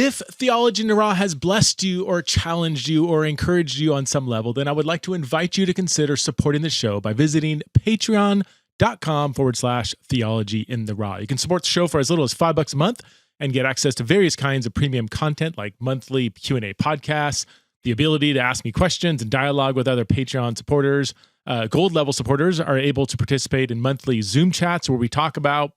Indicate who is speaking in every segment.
Speaker 1: If Theology in the Raw has blessed you or challenged you or encouraged you on some level, then I would like to invite you to consider supporting the show by visiting patreon.com/Theology in the Raw. You can support the show for as little as $5 a month and get access to various kinds of premium content like monthly Q&A podcasts, the ability to ask me questions and dialogue with other Patreon supporters. Gold level supporters are able to participate in monthly Zoom chats where we talk about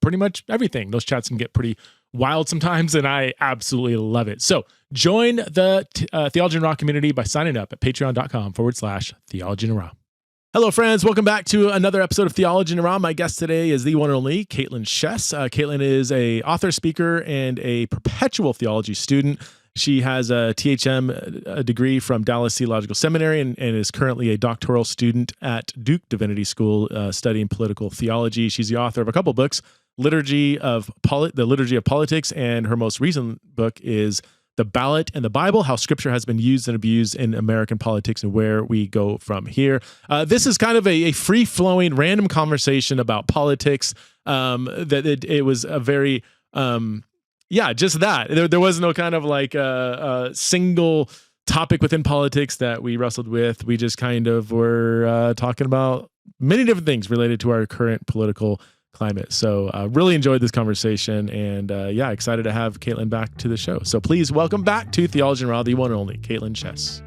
Speaker 1: pretty much everything. Those chats can get pretty wild sometimes, and I absolutely love it. So join the Theology in the Raw community by signing up at patreon.com/Theology in the Raw. Hello, friends. Welcome back to another episode of Theology in the Raw. My guest today is the one and only Kaitlyn Schiess. Kaitlyn is a author, speaker, and a perpetual theology student. She has a THM degree from Dallas Theological Seminary and is currently a doctoral student at Duke Divinity School studying political theology. She's the author of a couple books, the Liturgy of Politics, and her most recent book is The Ballot and the Bible, How Scripture Has Been Used and Abused in American Politics and Where We Go From Here. This is kind of a free-flowing, random conversation about politics. It was a very... just that. There was no kind of like a single topic within politics that we wrestled with. We just kind of were talking about many different things related to our current political climate. So really enjoyed this conversation and excited to have Kaitlyn back to the show. So please welcome back to Theology in the Raw, the one and only Kaitlyn Schiess.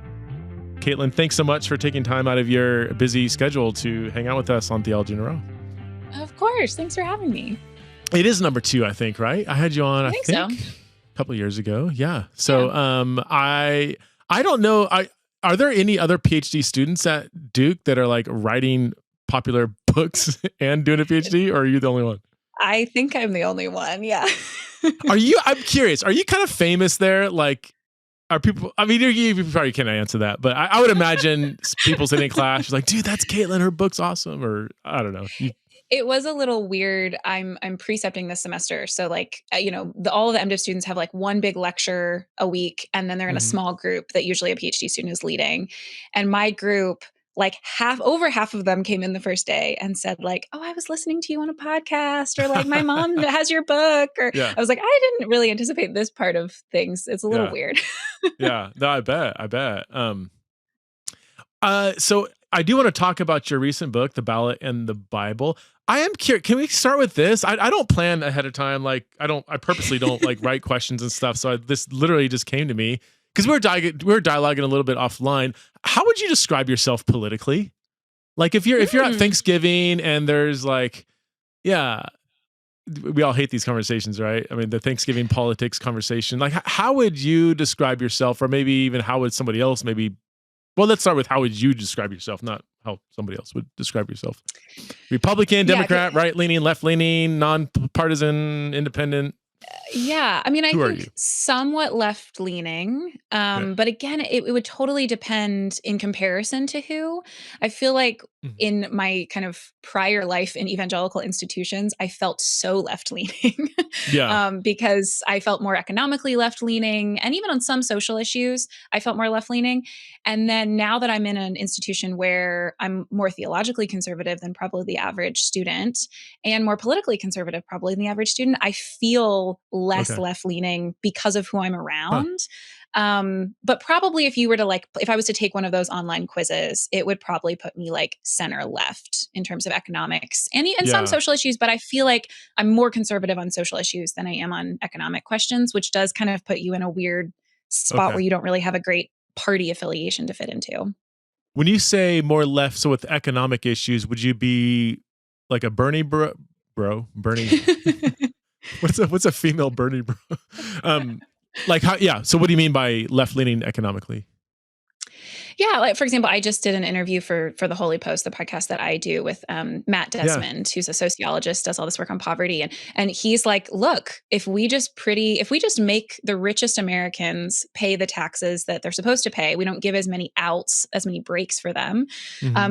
Speaker 1: Kaitlyn, thanks so much for taking time out of your busy schedule to hang out with us on Theology in the Raw.
Speaker 2: Of course. Thanks for having me.
Speaker 1: It is number 2, I think, right? I had you on, I think so. A couple of years ago. Yeah. So I don't know. Are there any other PhD students at Duke that are like writing popular books and doing a PhD, or are you the only one?
Speaker 2: I think I'm the only one. Yeah.
Speaker 1: I'm curious. Are you kind of famous there? Like, are people, I mean, you probably can't answer that, but I would imagine people sitting in class, like, dude, that's Kaitlyn. Her book's awesome. Or I don't know.
Speaker 2: It was a little weird. I'm precepting this semester. So like, all of the MDiv students have like one big lecture a week, and then they're in a small group that usually a PhD student is leading. And my group, like over half of them came in the first day and said like, oh, I was listening to you on a podcast, or like my mom has your book. Or I was like, I didn't really anticipate this part of things. It's a little weird.
Speaker 1: Yeah, no, I bet. So I do want to talk about your recent book, The Ballot and the Bible. I am curious. Can we start with this? I don't plan ahead of time. Like I purposely don't like write questions and stuff. So this literally just came to me because we were dialoguing a little bit offline. How would you describe yourself politically? Like if you're at Thanksgiving and there's like, we all hate these conversations, right? I mean, the Thanksgiving politics conversation. Like, how would you describe yourself, or maybe even how would somebody else maybe? Well, let's start with how would you describe yourself, not how somebody else would describe yourself. Republican, Democrat, right-leaning, left-leaning, non-partisan, independent.
Speaker 2: Yeah. I mean, I think somewhat left-leaning. But again, it would totally depend in comparison to who. I feel like in my kind of prior life in evangelical institutions, I felt so left-leaning. Because I felt more economically left-leaning, and even on some social issues, I felt more left-leaning. And then now that I'm in an institution where I'm more theologically conservative than probably the average student, and more politically conservative probably than the average student, I feel less left-leaning because of who I'm around. But probably if I was to take one of those online quizzes, it would probably put me like center left in terms of economics and some social issues. But I feel like I'm more conservative on social issues than I am on economic questions, which does kind of put you in a weird spot where you don't really have a great party affiliation to fit into.
Speaker 1: When you say more left, so with economic issues, would you be like a Bernie bro? Bernie. What's a female Bernie bro? Like how? Yeah. So what do you mean by left leaning economically?
Speaker 2: Yeah, like for example, I just did an interview for the Holy Post, the podcast that I do with Matt Desmond, who's a sociologist, does all this work on poverty, and he's like, look, if we just make the richest Americans pay the taxes that they're supposed to pay, we don't give as many outs, as many breaks for them,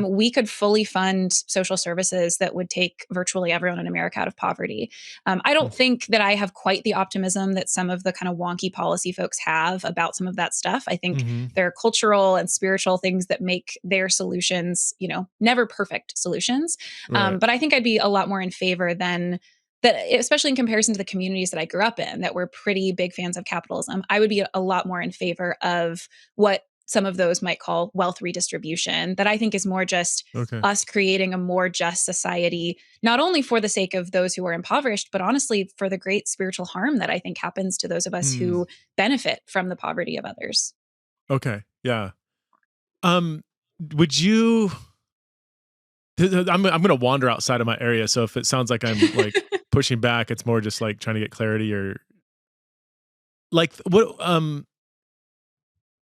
Speaker 2: we could fully fund social services that would take virtually everyone in America out of poverty. I don't think that I have quite the optimism that some of the kind of wonky policy folks have about some of that stuff. I think there are cultural and spiritual things that make their solutions, never perfect solutions. Right. But I think I'd be a lot more in favor than that, especially in comparison to the communities that I grew up in, that were pretty big fans of capitalism, I would be a lot more in favor of what some of those might call wealth redistribution, that I think is more just us creating a more just society, not only for the sake of those who are impoverished, but honestly for the great spiritual harm that I think happens to those of us who benefit from the poverty of others.
Speaker 1: Okay. Yeah. Would you, I'm going to wander outside of my area. So if it sounds like I'm like pushing back, it's more just like trying to get clarity, or like what,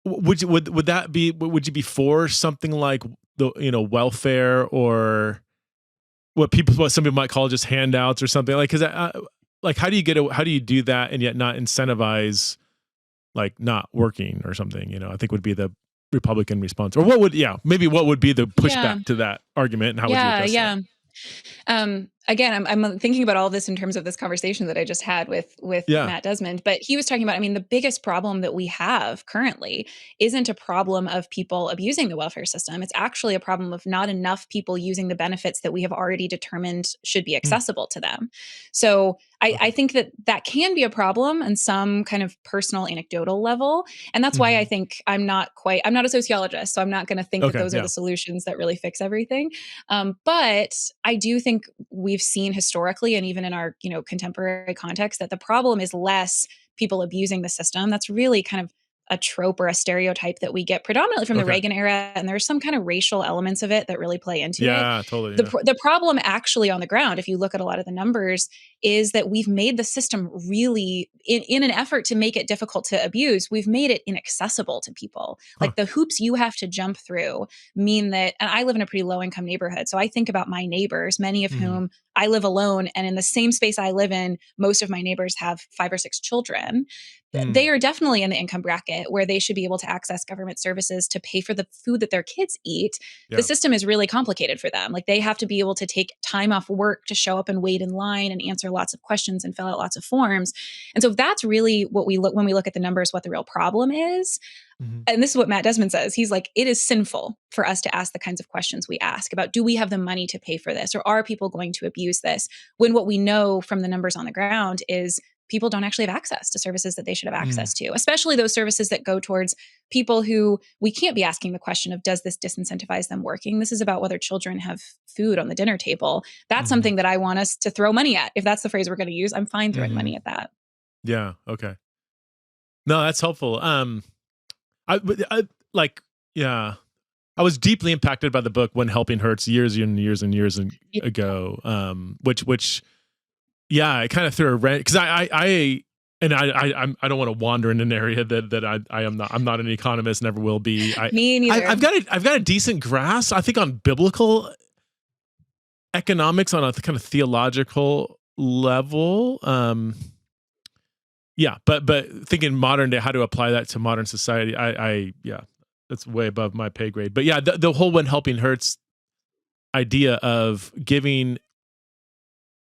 Speaker 1: would you be for something like the, welfare, or what some people might call just handouts or something, like, cause like, how do you do that and yet not incentivize like not working or something, I think would be the Republican response, or what would be the pushback to that argument, and how would you address that?
Speaker 2: Again, I'm thinking about all this in terms of this conversation that I just had with Matt Desmond, but he was talking about, the biggest problem that we have currently isn't a problem of people abusing the welfare system. It's actually a problem of not enough people using the benefits that we have already determined should be accessible to them. So I think that can be a problem on some kind of personal anecdotal level. And that's why I think I'm not a sociologist, so I'm not going to think that those are the solutions that really fix everything. But I do think we've seen historically, and even in our, contemporary context, that the problem is less people abusing the system. That's really kind of a trope or a stereotype that we get predominantly from the Reagan era. And there's some kind of racial elements of it that really play into it.
Speaker 1: Yeah, totally.
Speaker 2: The problem actually on the ground, if you look at a lot of the numbers, is that we've made the system really, in an effort to make it difficult to abuse, we've made it inaccessible to people. Like the hoops you have to jump through mean that, and I live in a pretty low income neighborhood. So I think about my neighbors, many of whom I live alone, and in the same space I live in, most of my neighbors have 5 or 6 children. They are definitely in the income bracket where they should be able to access government services to pay for the food that their kids eat. Yeah. The system is really complicated for them. Like they have to be able to take time off work to show up and wait in line and answer lots of questions and fill out lots of forms. And so that's really what we look when we look at the numbers, what the real problem is. And this is what Matt Desmond says. He's like, it is sinful for us to ask the kinds of questions we ask about, do we have the money to pay for this? Or are people going to abuse this? When what we know from the numbers on the ground is people don't actually have access to services that they should have access to, especially those services that go towards people who we can't be asking the question of, does this disincentivize them working? This is about whether children have food on the dinner table. That's something that I want us to throw money at. If that's the phrase we're going to use, I'm fine throwing money at that.
Speaker 1: Yeah. Okay. No, that's helpful. I was deeply impacted by the book When Helping Hurts years and years and years ago. Which it kind of threw a wrench, because I don't want to wander in an area that I'm not an economist, never will be.
Speaker 2: Me neither.
Speaker 1: I've got a decent grasp, I think, on biblical economics on a kind of theological level. But thinking modern day, how to apply that to modern society, that's way above my pay grade. But the whole When Helping Hurts idea of giving,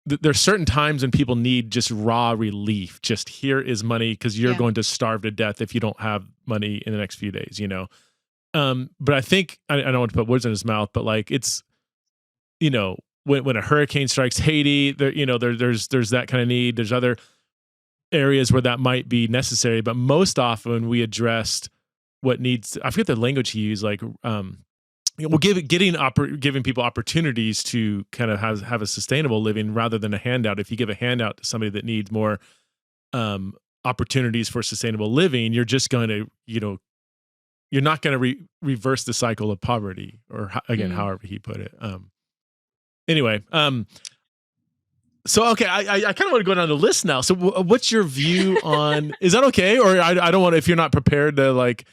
Speaker 1: there's certain times when people need just raw relief. Just here is money, because you're going to starve to death if you don't have money in the next few days, But I think, I don't want to put words in his mouth, but like it's, when a hurricane strikes Haiti, there's that kind of need. There's other areas where that might be necessary, but most often we addressed what needs. I forget the language he used, like giving people opportunities to kind of have a sustainable living rather than a handout. If you give a handout to somebody that needs more opportunities for sustainable living, you're just going to, you're not going to reverse the cycle of poverty, or again, however he put it. Anyway. So, okay, I kind of want to go down the list now. So what's your view on, is that okay? Or I don't want to, if you're not prepared to like.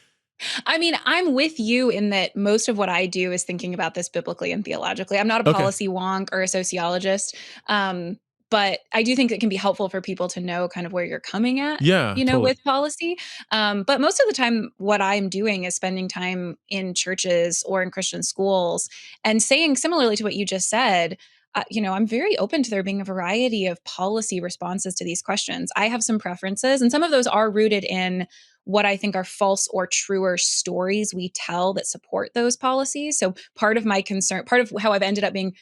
Speaker 2: I'm with you in that most of what I do is thinking about this biblically and theologically. I'm not a policy wonk or a sociologist. But I do think it can be helpful for people to know kind of where you're coming at, totally. With policy. But most of the time, what I'm doing is spending time in churches or in Christian schools and saying, similarly to what you just said, I'm very open to there being a variety of policy responses to these questions. I have some preferences, and some of those are rooted in what I think are false or truer stories we tell that support those policies. So part of my concern, part of how I've ended up being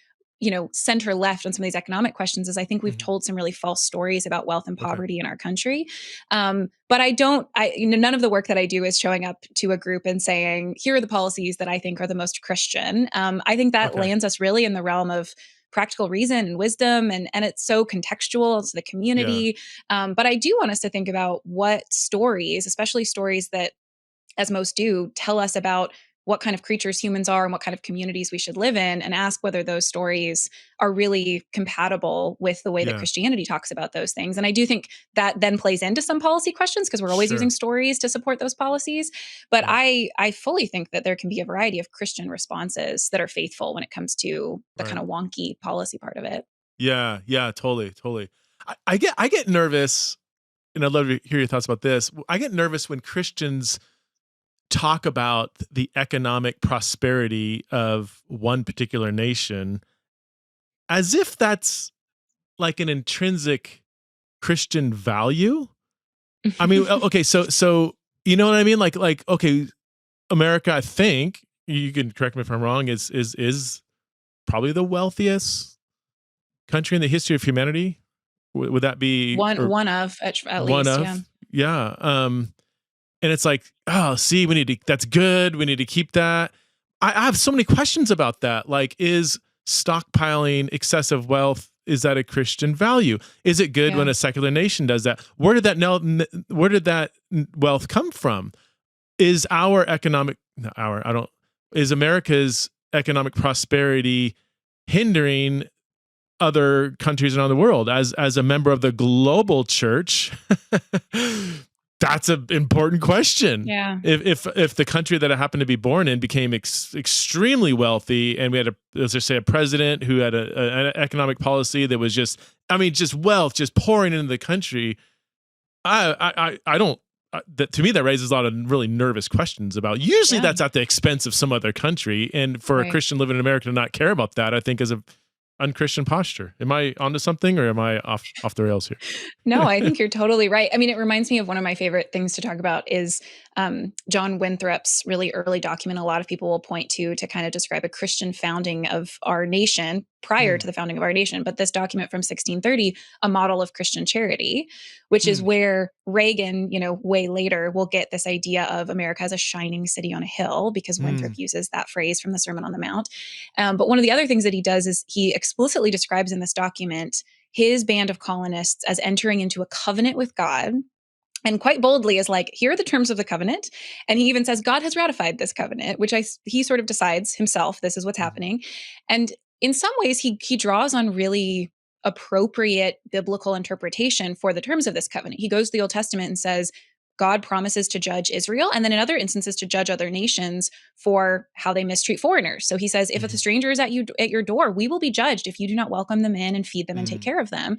Speaker 2: center left on some of these economic questions is I think we've told some really false stories about wealth and poverty in our country. But none of the work that I do is showing up to a group and saying, here are the policies that I think are the most Christian. I think that lands us really in the realm of practical reason and wisdom, and it's so contextual to the community. But I do want us to think about what stories, especially stories that, as most do, tell us about what kind of creatures humans are and what kind of communities we should live in, and ask whether those stories are really compatible with the way that Christianity talks about those things. And I do think that then plays into some policy questions because we're always using stories to support those policies. But I fully think that there can be a variety of Christian responses that are faithful when it comes to the kind of wonky policy part of it.
Speaker 1: Yeah, totally. I get nervous, and I'd love to hear your thoughts about this. I get nervous when Christians talk about the economic prosperity of one particular nation as if that's like an intrinsic Christian value. I mean, okay, so you know what I mean? Like, okay, America, I think, you can correct me if I'm wrong, is probably the wealthiest country in the history of humanity. Would that be
Speaker 2: one of at least?
Speaker 1: Yeah. And it's like, oh, see, that's good. We need to keep that. I have so many questions about that. Like, is stockpiling excessive wealth, is that a Christian value? Is it good when a secular nation does that? Where did that wealth come from? Is is America's economic prosperity hindering other countries around the world? As a member of the global church, that's an important question.
Speaker 2: Yeah.
Speaker 1: If the country that I happened to be born in became extremely wealthy, and we had a president who had an economic policy that was just wealth just pouring into the country, to me that raises a lot of really nervous questions about. Usually that's at the expense of some other country, and for a Christian living in America to not care about that, I think is a unchristian posture. Am I onto something, or am I off the rails here?
Speaker 2: No, I think you're totally right. I mean, it reminds me of one of my favorite things to talk about is John Winthrop's really early document. A lot of people will point to kind of describe a Christian founding of our nation prior to the founding of our nation. But this document from 1630, A Model of Christian Charity, which is where Reagan, way later, will get this idea of America as a shining city on a hill, because Winthrop uses that phrase from the Sermon on the Mount. But one of the other things that he does is he explicitly describes in this document his band of colonists as entering into a covenant with God, and quite boldly is like, here are the terms of the covenant. And he even says, God has ratified this covenant, which he sort of decides himself, this is what's happening. And in some ways, he draws on really appropriate biblical interpretation for the terms of this covenant. He goes to the Old Testament and says, God promises to judge Israel, and then in other instances to judge other nations for how they mistreat foreigners. So he says, if a stranger is at your door, we will be judged if you do not welcome them in and feed them and take care of them.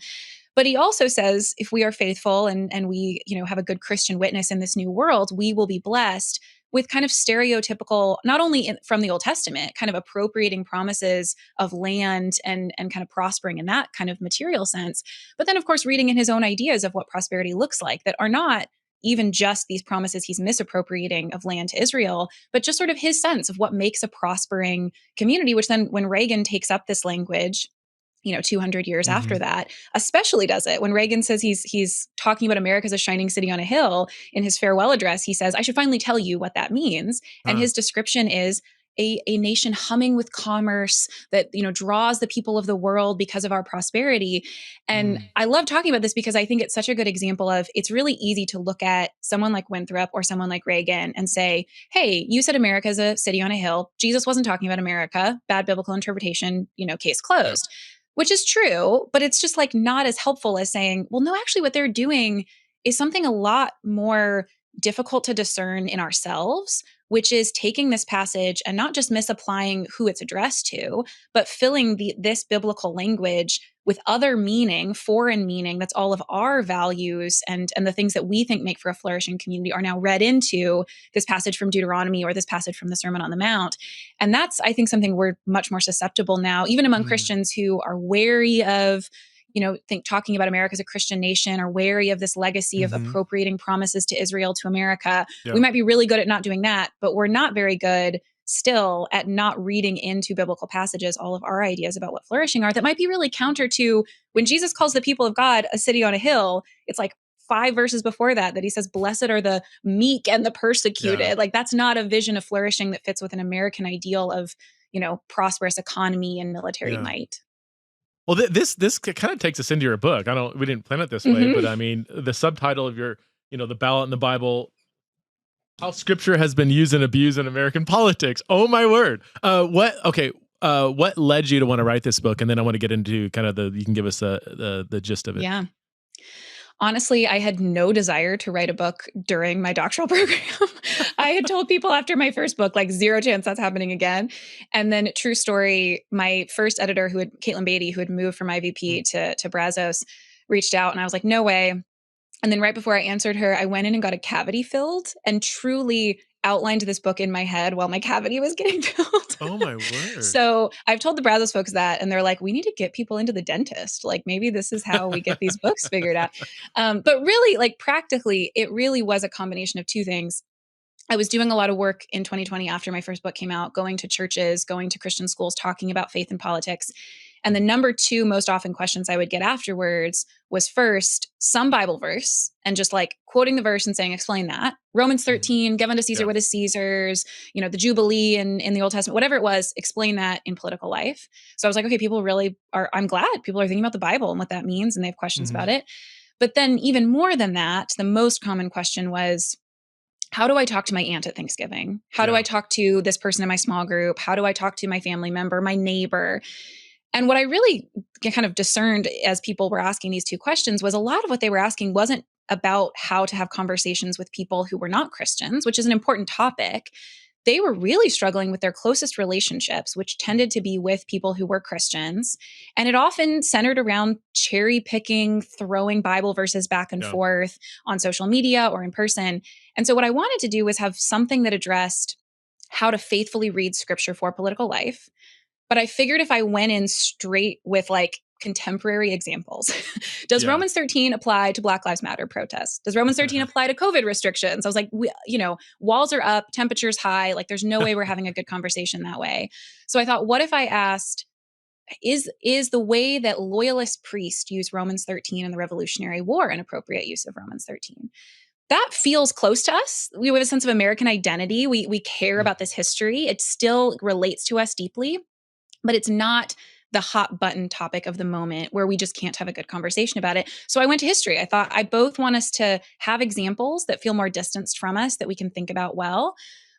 Speaker 2: But he also says, if we are faithful and we, have a good Christian witness in this new world, we will be blessed with kind of stereotypical, not only from the Old Testament, kind of appropriating promises of land and kind of prospering in that kind of material sense, but then of course reading in his own ideas of what prosperity looks like that are not even just these promises he's misappropriating of land to Israel, but just sort of his sense of what makes a prospering community, which then when Reagan takes up this language, 200 years after that, especially does it. When Reagan says he's talking about America as a shining city on a hill in his farewell address, he says, I should finally tell you what that means. And his description is a nation humming with commerce that, draws the people of the world because of our prosperity. And I love talking about this because I think it's such a good example of, it's really easy to look at someone like Winthrop or someone like Reagan and say, hey, you said America is a city on a hill. Jesus wasn't talking about America. Bad biblical interpretation, case closed. Which is true, but it's just like not as helpful as saying, well, no, actually what they're doing is something a lot more difficult to discern in ourselves, which is taking this passage and not just misapplying who it's addressed to, but filling this biblical language with other meaning, foreign meaning, that's all of our values and the things that we think make for a flourishing community are now read into this passage from Deuteronomy or this passage from the Sermon on the Mount. And that's, I think, something we're much more susceptible now, even among Christians who are wary of, talking about America as a Christian nation, or wary of this legacy of appropriating promises to Israel, to America. Yeah. We might be really good at not doing that, but we're not very good still at not reading into biblical passages all of our ideas about what flourishing are that might be really counter to when Jesus calls the people of God a city on a hill. It's like 5 verses before that he says, blessed are the meek and the persecuted.
Speaker 1: Yeah.
Speaker 2: Like that's not a vision of flourishing that fits with an American ideal of, prosperous economy and military might.
Speaker 1: Well, this kind of takes us into your book. We didn't plan it this way, but I mean, the subtitle of your, the Ballot in the Bible, how Scripture has been used and abused in American politics. Oh my word! What led you to want to write this book? And then I want to get into kind of you can give us the gist of it.
Speaker 2: Yeah. Honestly, I had no desire to write a book during my doctoral program. I had told people after my first book, like 0 chance that's happening again. And then true story, my first editor Caitlyn Beatty, who had moved from IVP to Brazos, reached out and I was like, no way. And then right before I answered her, I went in and got a cavity filled and truly outlined this book in my head while my cavity was getting filled.
Speaker 1: Oh my word.
Speaker 2: So I've told the Brazos folks that, and they're like, we need to get people into the dentist. Like maybe this is how we get these books figured out. But really, like practically, it really was a combination of 2 things. I was doing a lot of work in 2020 after my first book came out, going to churches, going to Christian schools, talking about faith and politics. And the number 2 most often questions I would get afterwards was first some Bible verse and just like quoting the verse and saying, explain that. Romans 13, give unto Caesar what is Caesar's, the Jubilee in the Old Testament, whatever it was, explain that in political life. So I was like, okay, people really I'm glad people are thinking about the Bible and what that means and they have questions about it. But then even more than that, the most common question was, how do I talk to my aunt at Thanksgiving? How do I talk to this person in my small group? How do I talk to my family member, my neighbor? And what I really kind of discerned as people were asking these 2 questions was a lot of what they were asking wasn't about how to have conversations with people who were not Christians, which is an important topic. They were really struggling with their closest relationships, which tended to be with people who were Christians. And it often centered around cherry picking, throwing Bible verses back and forth on social media or in person. And so what I wanted to do was have something that addressed how to faithfully read Scripture for political life. But I figured if I went in straight with like contemporary examples, does Romans 13 apply to Black Lives Matter protests? Does Romans 13 apply to COVID restrictions? I was like, walls are up, temperatures high. Like there's no way we're having a good conversation that way. So I thought, what if I asked, is the way that loyalist priests use Romans 13 in the Revolutionary War an appropriate use of Romans 13? That feels close to us. We have a sense of American identity. We care about this history. It still relates to us deeply. But it's not the hot button topic of the moment where we just can't have a good conversation about it. So I went to history. I thought I both want us to have examples that feel more distanced from us that we can think about well.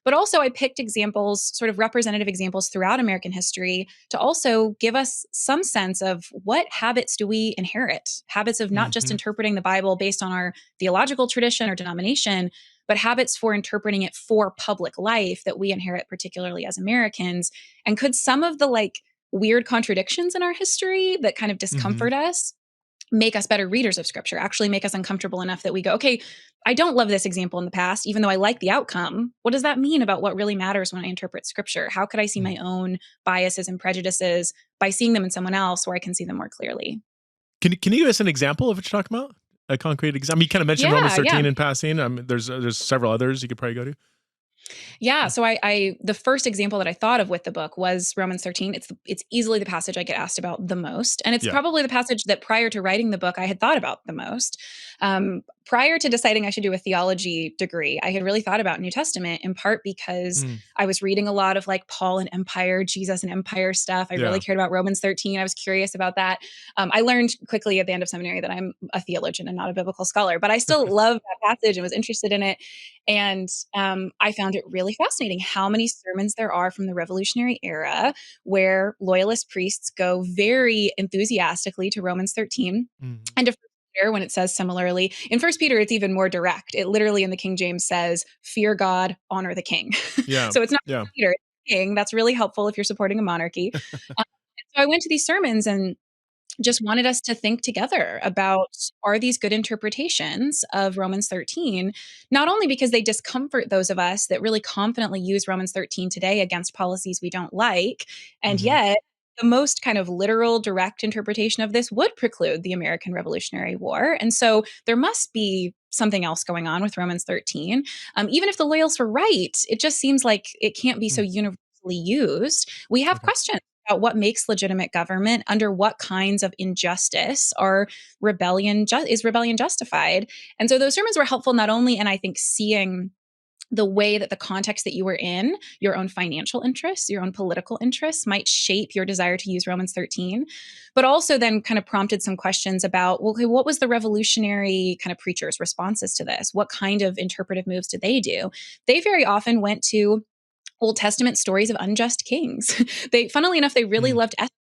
Speaker 2: But also I picked examples, sort of representative examples throughout American history to also give us some sense of what habits do we inherit? Habits of not just interpreting the Bible based on our theological tradition or denomination, but habits for interpreting it for public life that we inherit, particularly as Americans. And could some of the like weird contradictions in our history that kind of discomfort us make us better readers of Scripture, actually make us uncomfortable enough that we go, okay, I don't love this example in the past, even though I like the outcome. What does that mean about what really matters when I interpret Scripture? How could I see my own biases and prejudices by seeing them in someone else where I can see them more clearly?
Speaker 1: Can you give us an example of what you're talking about? A concrete example? You kind of mentioned Romans 13 in passing. There's several others you could probably go to.
Speaker 2: Yeah. So the first example that I thought of with the book was Romans 13. It's easily the passage I get asked about the most. And it's probably the passage that prior to writing the book, I had thought about the most. Prior to deciding I should do a theology degree, I had really thought about New Testament, in part because I was reading a lot of like Paul and empire, Jesus and empire stuff. I really cared about Romans 13. I was curious about that. I learned quickly at the end of seminary that I'm a theologian and not a biblical scholar, but I still love that passage and was interested in it. And I found it really fascinating how many sermons there are from the Revolutionary era where loyalist priests go very enthusiastically to Romans 13 and to Peter when it says similarly. In 1 Peter, it's even more direct. It literally in the King James says, fear God, honor the king. So it's not Peter, it's the king. That's really helpful if you're supporting a monarchy. So I went to these sermons and just wanted us to think together about, are these good interpretations of Romans 13, not only because they discomfort those of us that really confidently use Romans 13 today against policies we don't like, and yet the most kind of literal, direct interpretation of this would preclude the American Revolutionary War. And so there must be something else going on with Romans 13. Even if the loyalists were right, it just seems like it can't be so universally used. We have questions about what makes legitimate government, under what kinds of injustice is rebellion justified. And so those sermons were helpful not only in, I think, seeing the way that the context that you were in, your own financial interests, your own political interests might shape your desire to use Romans 13, but also then kind of prompted some questions about, well, okay, what was the revolutionary kind of preachers' responses to this? What kind of interpretive moves did they do? They very often went to Old Testament stories of unjust kings. Funnily enough, they really loved Esther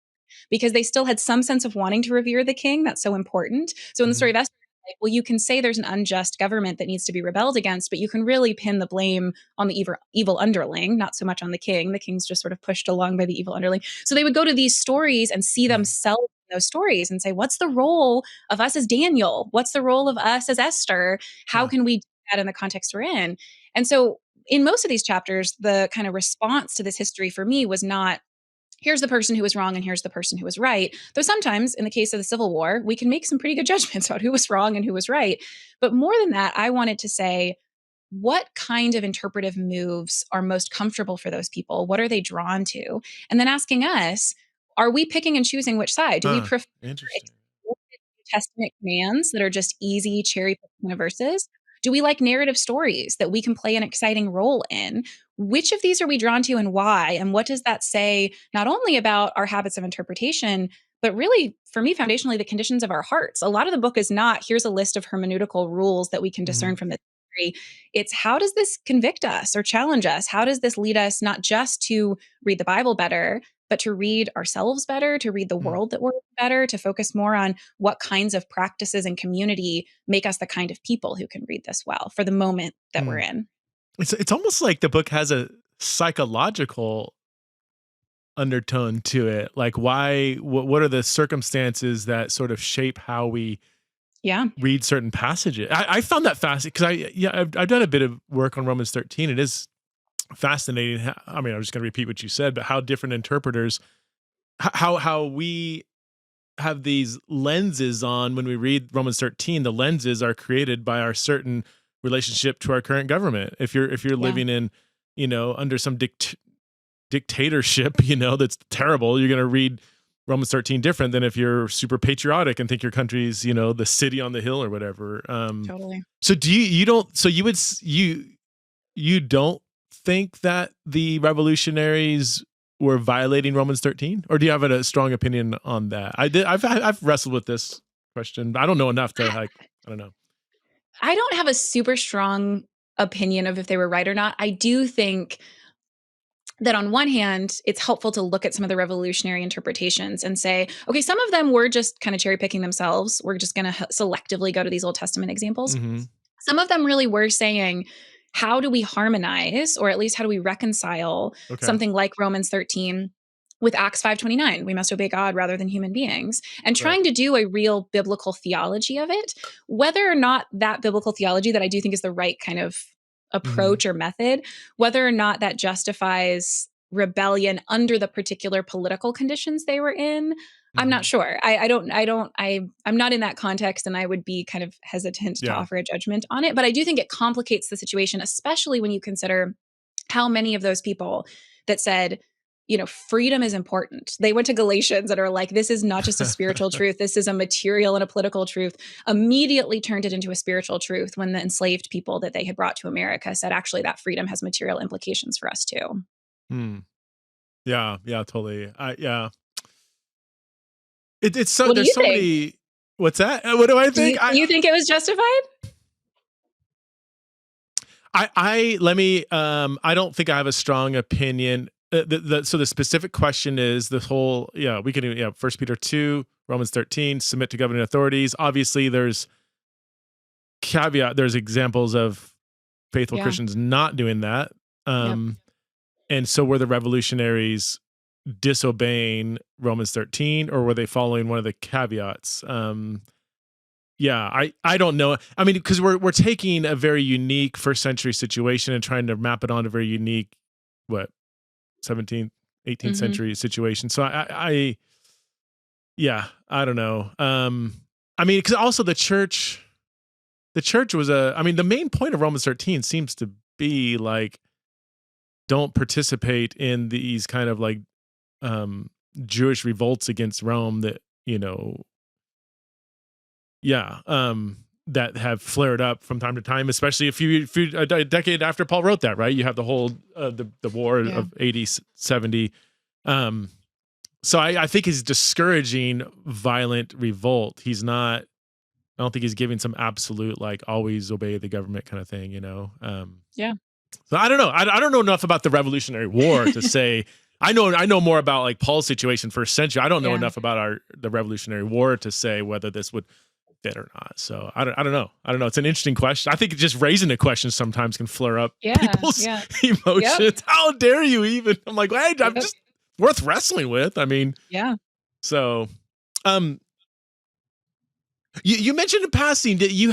Speaker 2: because they still had some sense of wanting to revere the king. That's so important. So in the story of Esther, like, well, you can say there's an unjust government that needs to be rebelled against, but you can really pin the blame on the evil underling, not so much on the king. The king's just sort of pushed along by the evil underling. So they would go to these stories and see themselves in those stories and say, what's the role of us as Daniel? What's the role of us as Esther? How can we do that in the context we're in? And so in most of these chapters, the kind of response to this history for me was not, here's the person who was wrong and here's the person who was right. Though sometimes in the case of the Civil War, we can make some pretty good judgments about who was wrong and who was right. But more than that, I wanted to say, what kind of interpretive moves are most comfortable for those people? What are they drawn to? And then asking us, are we picking and choosing which side? Do we prefer New Testament commands that are just easy cherry picking verses? Do we like narrative stories that we can play an exciting role in? Which of these are we drawn to and why? And what does that say not only about our habits of interpretation, but really, for me, foundationally, the conditions of our hearts? A lot of the book is not, here's a list of hermeneutical rules that we can discern from the history. It's, how does this convict us or challenge us? How does this lead us not just to read the Bible better, but to read ourselves better, to read the world that we're in better, to focus more on what kinds of practices and community make us the kind of people who can read this well for the moment that we're in.
Speaker 1: It's almost like the book has a psychological undertone to it. Like, what are the circumstances that sort of shape how we read certain passages? I found that fascinating because I've done a bit of work on Romans 13. It is fascinating. I mean, I'm just going to repeat what you said, but how different interpreters, how we have these lenses on when we read Romans 13. The lenses are created by our certain relationship to our current government. If you're living in, under some dictatorship, that's terrible, you're going to read Romans 13 different than if you're super patriotic and think your country's, the city on the hill or whatever.
Speaker 2: Totally.
Speaker 1: So you don't think that the revolutionaries were violating Romans 13, or do you have a strong opinion on that? I've wrestled with this question. I don't know enough to I don't know.
Speaker 2: I don't have a super strong opinion of if they were right or not. I do think that on one hand, it's helpful to look at some of the revolutionary interpretations and say, okay, some of them were just kind of cherry picking themselves. We're just going to selectively go to these Old Testament examples. Some of them really were saying, how do we harmonize, or at least how do we reconcile something like Romans 13 with Acts 5:29? We must obey God rather than human beings, and trying to do a real biblical theology of it, whether or not that biblical theology that I do think is the right kind of approach or method, whether or not that justifies rebellion under the particular political conditions they were in. I'm not sure. I'm not in that context, and I would be kind of hesitant to offer a judgment on it. But I do think it complicates the situation, especially when you consider how many of those people that said, freedom is important. They went to Galatians and are like, this is not just a spiritual truth. This is a material and a political truth. Immediately turned it into a spiritual truth when the enslaved people that they had brought to America said, actually, that freedom has material implications for us too.
Speaker 1: Yeah, totally. It's so,
Speaker 2: what
Speaker 1: there's so many. What's that? What do I think?
Speaker 2: Do you think it was justified?
Speaker 1: I don't think I have a strong opinion. So the specific question is the whole, we can do, 1 Peter 2, Romans 13, submit to governing authorities. Obviously there's there's examples of faithful Christians not doing that. And so were the revolutionaries disobeying Romans 13, or were they following one of the caveats? I don't know. I mean, because we're taking a very unique first century situation and trying to map it on a very unique 17th 18th century situation. So I don't know. I mean, because also the church was the main point of Romans 13 seems to be like, don't participate in these kind of like Jewish revolts against Rome that, that have flared up from time to time, especially a decade after Paul wrote that, right? You have the whole the war of AD 70. So I think he's discouraging violent revolt. I don't think he's giving some absolute like always obey the government kind of thing, So I don't know. I don't know enough about the Revolutionary War to say. I know more about like Paul's situation first century. I don't know enough about the Revolutionary War to say whether this would fit or not. So I don't know. It's an interesting question. I think just raising a question sometimes can flare up people's emotions. Yep. How dare you even? I'm like, hey, I'm just worth wrestling with. I mean, So, you mentioned in passing that you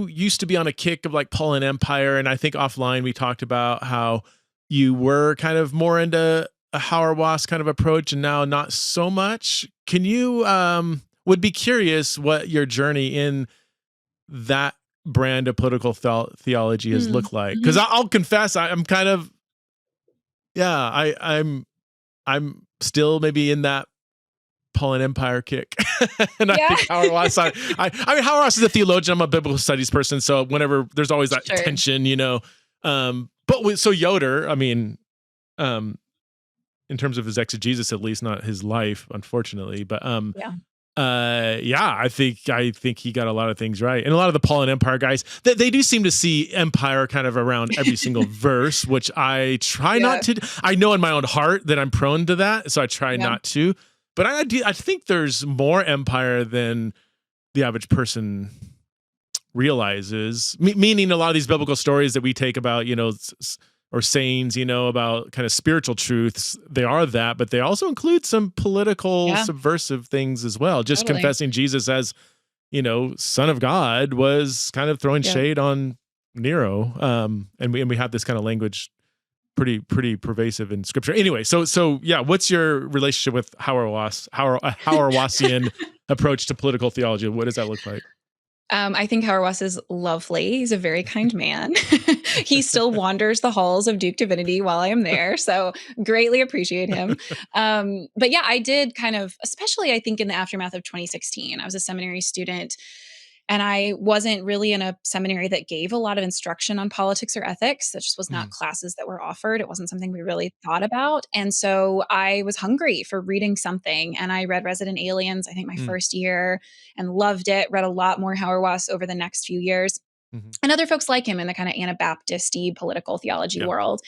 Speaker 1: used to be on a kick of like Pauline Empire, and I think offline we talked about how you were kind of more into a Hauerwas kind of approach, and now not so much. Can you would be curious what your journey in that brand of political theology has looked like? Because I'll confess, I'm kind of I'm still maybe in that Pauline Empire kick. And I think Hauerwas, I mean, Hauerwas is a theologian. I'm a biblical studies person. So whenever there's always that tension, but so Yoder, I mean, in terms of his exegesis, at least not his life, unfortunately, but, I think he got a lot of things right. And a lot of the Pauline Empire guys, they do seem to see empire kind of around every single verse, which I try not to. I know in my own heart that I'm prone to that. So I try not to. But I think there's more empire than the average person realizes. Meaning a lot of these biblical stories that we take about, or sayings, about kind of spiritual truths, they are that, but they also include some political subversive things as well. Just confessing Jesus as, Son of God was kind of throwing shade on Nero. And we have this kind of language pretty pervasive in scripture. Anyway, so what's your relationship with Hauerwasian approach to political theology? What does that look like?
Speaker 2: I think Hauerwas is lovely. He's a very kind man. He still wanders the halls of Duke Divinity while I am there. So greatly appreciate him. But I did kind of, especially I think in the aftermath of 2016, I was a seminary student. And I wasn't really in a seminary that gave a lot of instruction on politics or ethics. That just was not classes that were offered. It wasn't something we really thought about. And so I was hungry for reading something. And I read Resident Aliens, I think my first year, and loved it. Read a lot more Hauerwas over the next few years. And other folks like him in the kind of Anabaptist-y political theology world.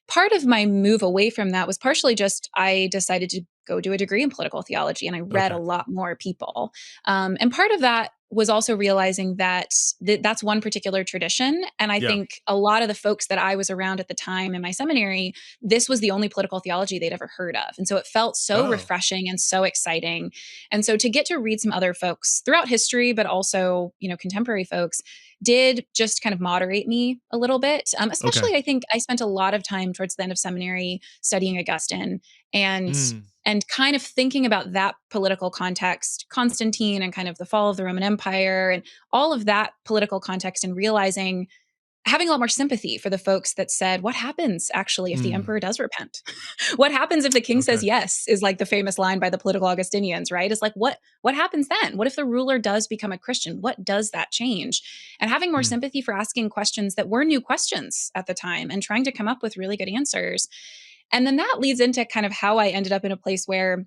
Speaker 2: Part of my move away from that was partially just I decided to go do a degree in political theology, and I read a lot more people. And part of that was also realizing that that's one particular tradition. And I think a lot of the folks that I was around at the time in my seminary, this was the only political theology they'd ever heard of. And so it felt so refreshing and so exciting. And so to get to read some other folks throughout history, but also, contemporary folks, did just kind of moderate me a little bit. Especially I think I spent a lot of time towards the end of seminary studying Augustine and kind of thinking about that political context, Constantine and kind of the fall of the Roman Empire and all of that political context, and realizing, having a lot more sympathy for the folks that said, what happens actually if the emperor does repent? What happens if the king says yes, is like the famous line by the political Augustinians, right? It's like, what happens then? What if the ruler does become a Christian? What does that change? And having more sympathy for asking questions that were new questions at the time and trying to come up with really good answers. And then that leads into kind of how I ended up in a place where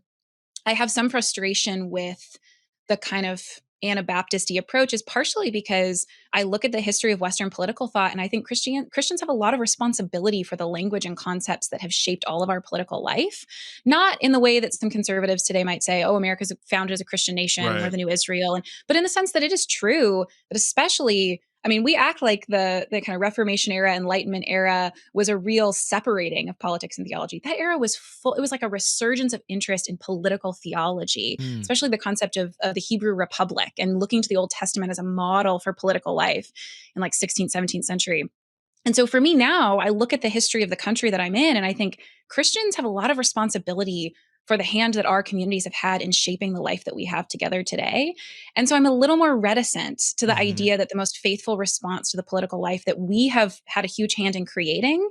Speaker 2: I have some frustration with the kind of Anabaptist-y approach, is partially because I look at the history of Western political thought, and I think Christians have a lot of responsibility for the language and concepts that have shaped all of our political life. Not in the way that some conservatives today might say, oh, America's founded as a Christian nation, we're the new Israel. But in the sense that it is true that especially, I mean, we act like the kind of Reformation era, Enlightenment era was a real separating of politics and theology. That era was full. It was like a resurgence of interest in political theology, especially the concept of the Hebrew Republic and looking to the Old Testament as a model for political life in like 16th, 17th century. And so for me now, I look at the history of the country that I'm in, and I think Christians have a lot of responsibility for the hand that our communities have had in shaping the life that we have together today. And so I'm a little more reticent to the idea that the most faithful response to the political life that we have had a huge hand in creating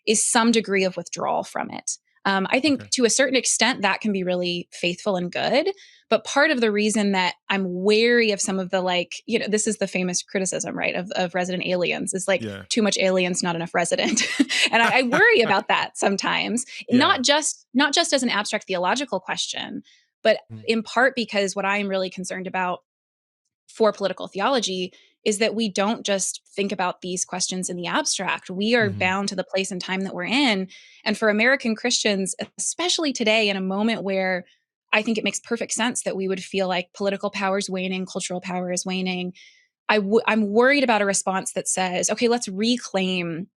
Speaker 2: is some degree of withdrawal from it. I think to a certain extent that can be really faithful and good. But part of the reason that I'm wary of some of the, like, this is the famous criticism, right, of resident aliens, is like too much aliens, not enough resident. And I worry about that sometimes, not just as an abstract theological question, but in part because what I'm really concerned about for political theology is that we don't just think about these questions in the abstract. We are bound to the place and time that we're in. And for American Christians, especially today, in a moment where I think it makes perfect sense that we would feel like political power is waning, cultural power is waning, I'm worried about a response that says, okay, let's reclaim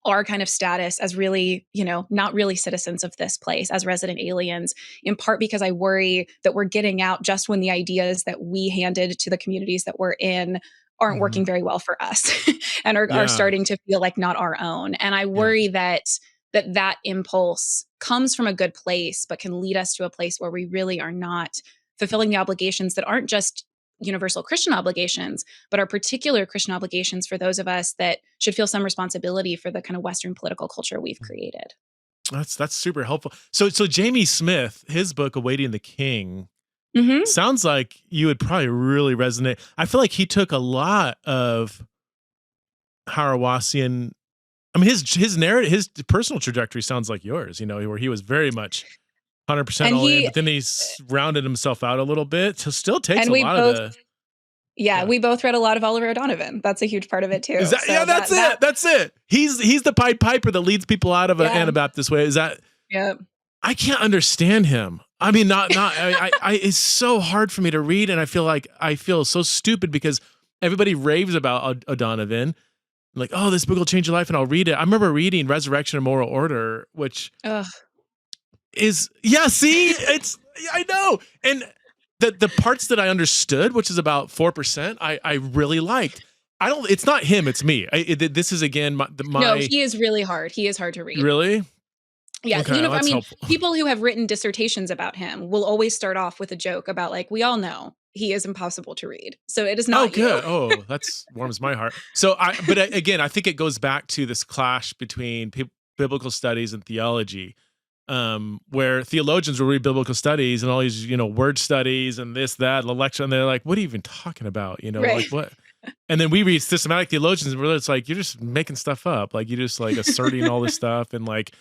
Speaker 2: our kind of status as really, not really citizens of this place, as resident aliens, in part because I worry that we're getting out just when the ideas that we handed to the communities that we're in aren't working very well for us and are starting to feel like not our own. And I worry that impulse comes from a good place, but can lead us to a place where we really are not fulfilling the obligations that aren't just universal Christian obligations, but are particular Christian obligations for those of us that should feel some responsibility for the kind of Western political culture we've created.
Speaker 1: That's super helpful. So Jamie Smith, his book Awaiting the King, sounds like you would probably really resonate. I feel like he took a lot of Hauerwasian. I mean, his narrative, his personal trajectory sounds like yours. Where he was very much 100% all in, but then he's rounded himself out a little bit. So still takes a lot of the.
Speaker 2: Yeah, we both read a lot of Oliver O'Donovan. That's a huge part of it too.
Speaker 1: That's it. He's the Pied Piper that leads people out of an Anabaptist way. Is that?
Speaker 2: Yeah.
Speaker 1: I can't understand him. I mean, it's so hard for me to read, and I feel so stupid because everybody raves about O'Donovan. Like, oh, this book will change your life, and I'll read it. I remember reading Resurrection and Moral Order, which is I know, and the parts that I understood, which is about 4%, I really liked. It's not him, it's me. This is again my.
Speaker 2: No, he is really hard. He is hard to read.
Speaker 1: Really?
Speaker 2: Yeah, helpful. People who have written dissertations about him will always start off with a joke about, like, we all know he is impossible to read. So it is not.
Speaker 1: Oh, good. Oh, that's warms my heart. So but again, I think it goes back to this clash between biblical studies and theology, where theologians will read biblical studies and all these, word studies and this, that, lecture, and they're like, what are you even talking about? Right. Like what? And then we read systematic theologians where it's like, you're just making stuff up. Like, you're just like asserting all this stuff and like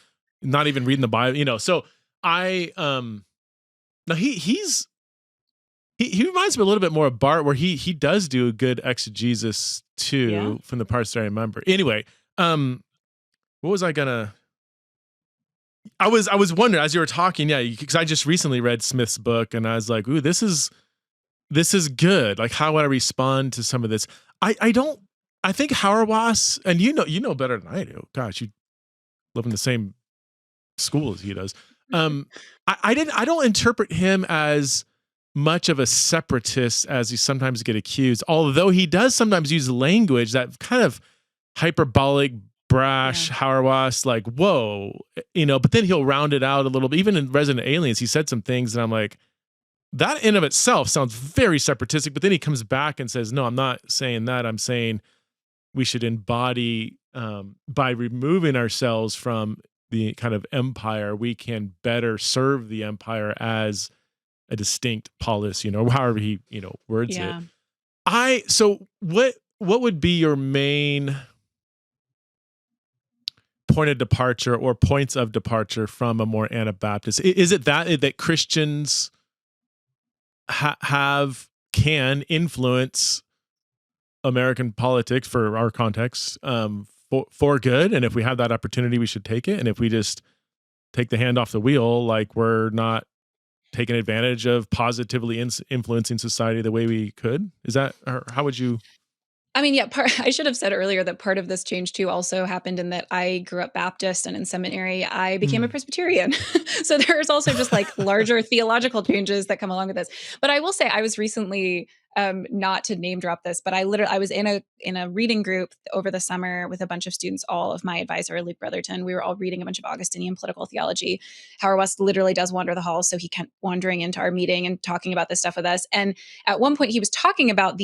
Speaker 1: not even reading the Bible, So I, now he reminds me a little bit more of Bart, where he does do a good exegesis too, from the parts that I remember. Anyway, what was I gonna? I was wondering as you were talking, because I just recently read Smith's book, and I was like, ooh, this is good. Like, how would I respond to some of this? I think Hauerwas, and you know better than I do. Gosh, you live in the same school as he does. I don't interpret him as much of a separatist as he sometimes get accused, although he does sometimes use language that kind of hyperbolic, brash, Hauerwas, like, whoa, but then he'll round it out a little bit. Even in Resident Aliens, he said some things and I'm like, that in of itself sounds very separatistic, but then he comes back and says, no, I'm not saying that. I'm saying we should embody, by removing ourselves from the kind of empire, we can better serve the empire as a distinct polis, however he, words it. So what would be your main point of departure or points of departure from a more Anabaptist? Is it that Christians can influence American politics, for our context, for good, and if we have that opportunity, we should take it, and if we just take the hand off the wheel, like, we're not taking advantage of positively influencing society the way we could? Is that, or how would you?
Speaker 2: I mean, yeah, I should have said earlier that part of this change too also happened in that I grew up Baptist, and in seminary, I became a Presbyterian. So there's also just like larger theological changes that come along with this. But I will say I was recently, not to name drop this, but I was in a reading group over the summer with a bunch of students, all of my advisor, Luke Brotherton. We were all reading a bunch of Augustinian political theology. Hauerwas literally does wander the halls, so he kept wandering into our meeting and talking about this stuff with us. And at one point he was talking about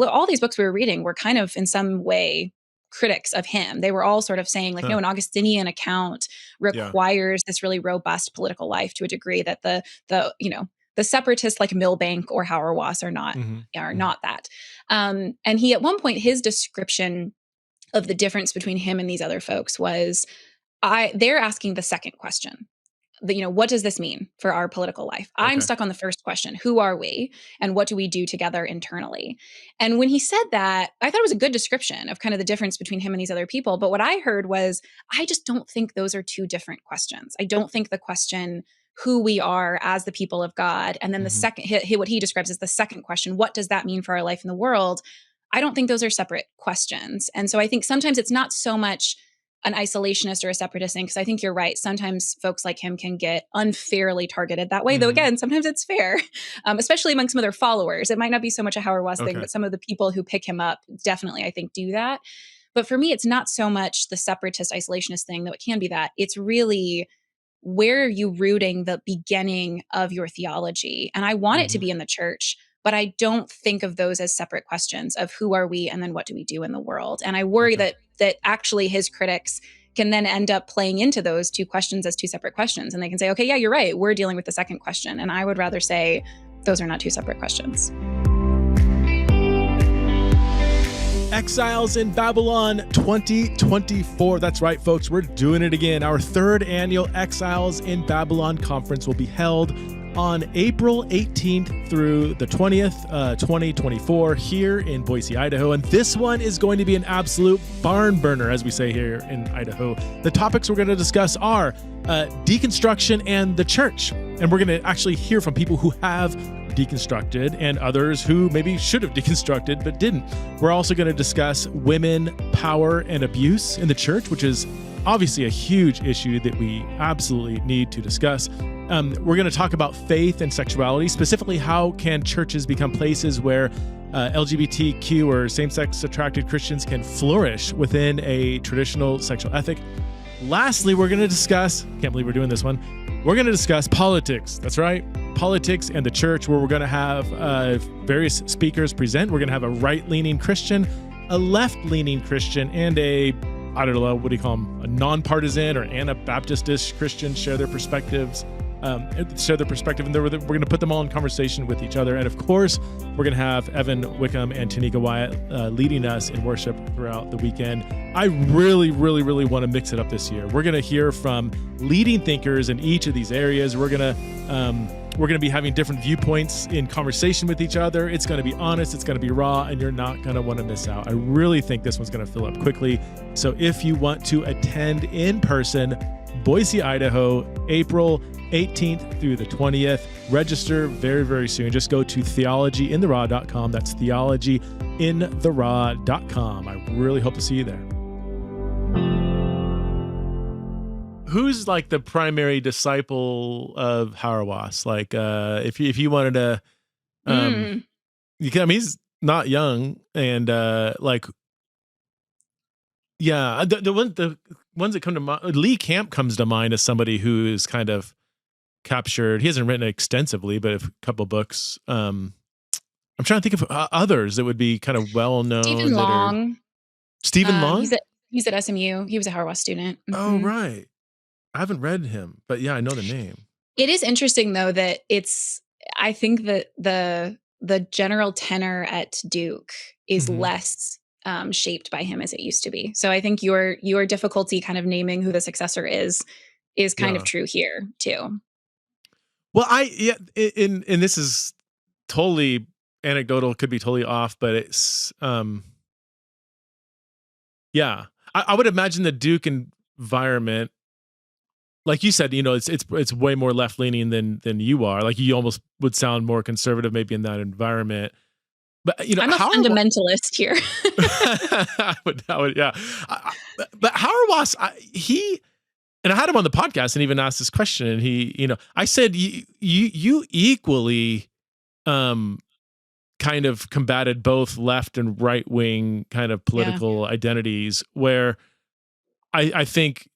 Speaker 2: all these books we were reading were kind of in some way critics of him. They were all sort of saying like, no, an Augustinian account requires this really robust political life to a degree that the separatists like Milbank or Hauerwas are not that. And he, at one point, his description of the difference between him and these other folks was, they're asking the second question. What does this mean for our political life? Okay. I'm stuck on the first question. Who are we? And what do we do together internally? And when he said that, I thought it was a good description of kind of the difference between him and these other people. But what I heard was, I just don't think those are two different questions. I don't think the question, who we are as the people of God, and then the second, what he describes as the second question, what does that mean for our life in the world? I don't think those are separate questions. And so I think sometimes it's not so much an isolationist or a separatist thing, because I think you're right. Sometimes folks like him can get unfairly targeted that way, though again, sometimes it's fair, especially among some of their followers. It might not be so much a Hauerwas thing, but some of the people who pick him up definitely, I think, do that. But for me, it's not so much the separatist isolationist thing, though it can be that. It's really, where are you rooting the beginning of your theology? And I want it to be in the church, but I don't think of those as separate questions of who are we and then what do we do in the world. And I worry that actually his critics can then end up playing into those two questions as two separate questions. And they can say, okay, yeah, you're right. We're dealing with the second question. And I would rather say those are not two separate questions.
Speaker 1: Exiles in Babylon 2024. That's right, folks. We're doing it again. Our third annual Exiles in Babylon conference will be held on April 18th through the 20th, 2024 here in Boise, Idaho. And this one is going to be an absolute barn burner, as we say here in Idaho. The topics we're going to discuss are deconstruction and the church. And we're going to actually hear from people who have deconstructed and others who maybe should have deconstructed but didn't. We're also going to discuss women, power, and abuse in the church, which is obviously a huge issue that we absolutely need to discuss. We're going to talk about faith and sexuality, specifically how can churches become places where LGBTQ or same-sex attracted Christians can flourish within a traditional sexual ethic. Lastly, we're going to discuss, can't believe we're doing this one, we're going to discuss politics. That's right, politics and the church, where we're going to have various speakers present. We're going to have a right-leaning Christian, a left-leaning Christian, and I don't know, what do you call them, a nonpartisan or Anabaptist-ish Christian share their perspectives. And then we're going to put them all in conversation with each other. And of course, we're going to have Evan Wickham and Tanika Wyatt leading us in worship throughout the weekend. I really, really, really want to mix it up this year. We're going to hear from leading thinkers in each of these areas. We're going to be having different viewpoints in conversation with each other. It's going to be honest, it's going to be raw, and you're not going to want to miss out. I really think this one's going to fill up quickly. So if you want to attend in person, Boise, Idaho, April 18th through the 20th. Register very, very soon. Just go to theologyintheraw.com. That's theologyintheraw.com. I really hope to see you there. Who's like the primary disciple of Hauerwas? Like, if you wanted to, he's not young, and the ones that come to mind, Lee Camp comes to mind as somebody who is kind of captured. He hasn't written extensively, but a couple books. I'm trying to think of others that would be kind of well known.
Speaker 2: Stephen Long.
Speaker 1: Stephen Long?
Speaker 2: He's at SMU. He was a Hauerwas student. Mm-hmm.
Speaker 1: Oh, right. I haven't read him, but yeah, I know the name.
Speaker 2: It is interesting though that I think that the general tenor at Duke is less shaped by him as it used to be. So I think your difficulty kind of naming who the successor is kind of true here too.
Speaker 1: Well, and this is totally anecdotal, could be totally off, but it's I would imagine the Duke environment, like you said, it's way more left leaning than you are. Like you almost would sound more conservative maybe in that environment. But
Speaker 2: I'm a fundamentalist here.
Speaker 1: Yeah. But Hauerwas, and I had him on the podcast and even asked this question, and he, I said you equally, kind of combated both left and right wing kind of political identities, where I think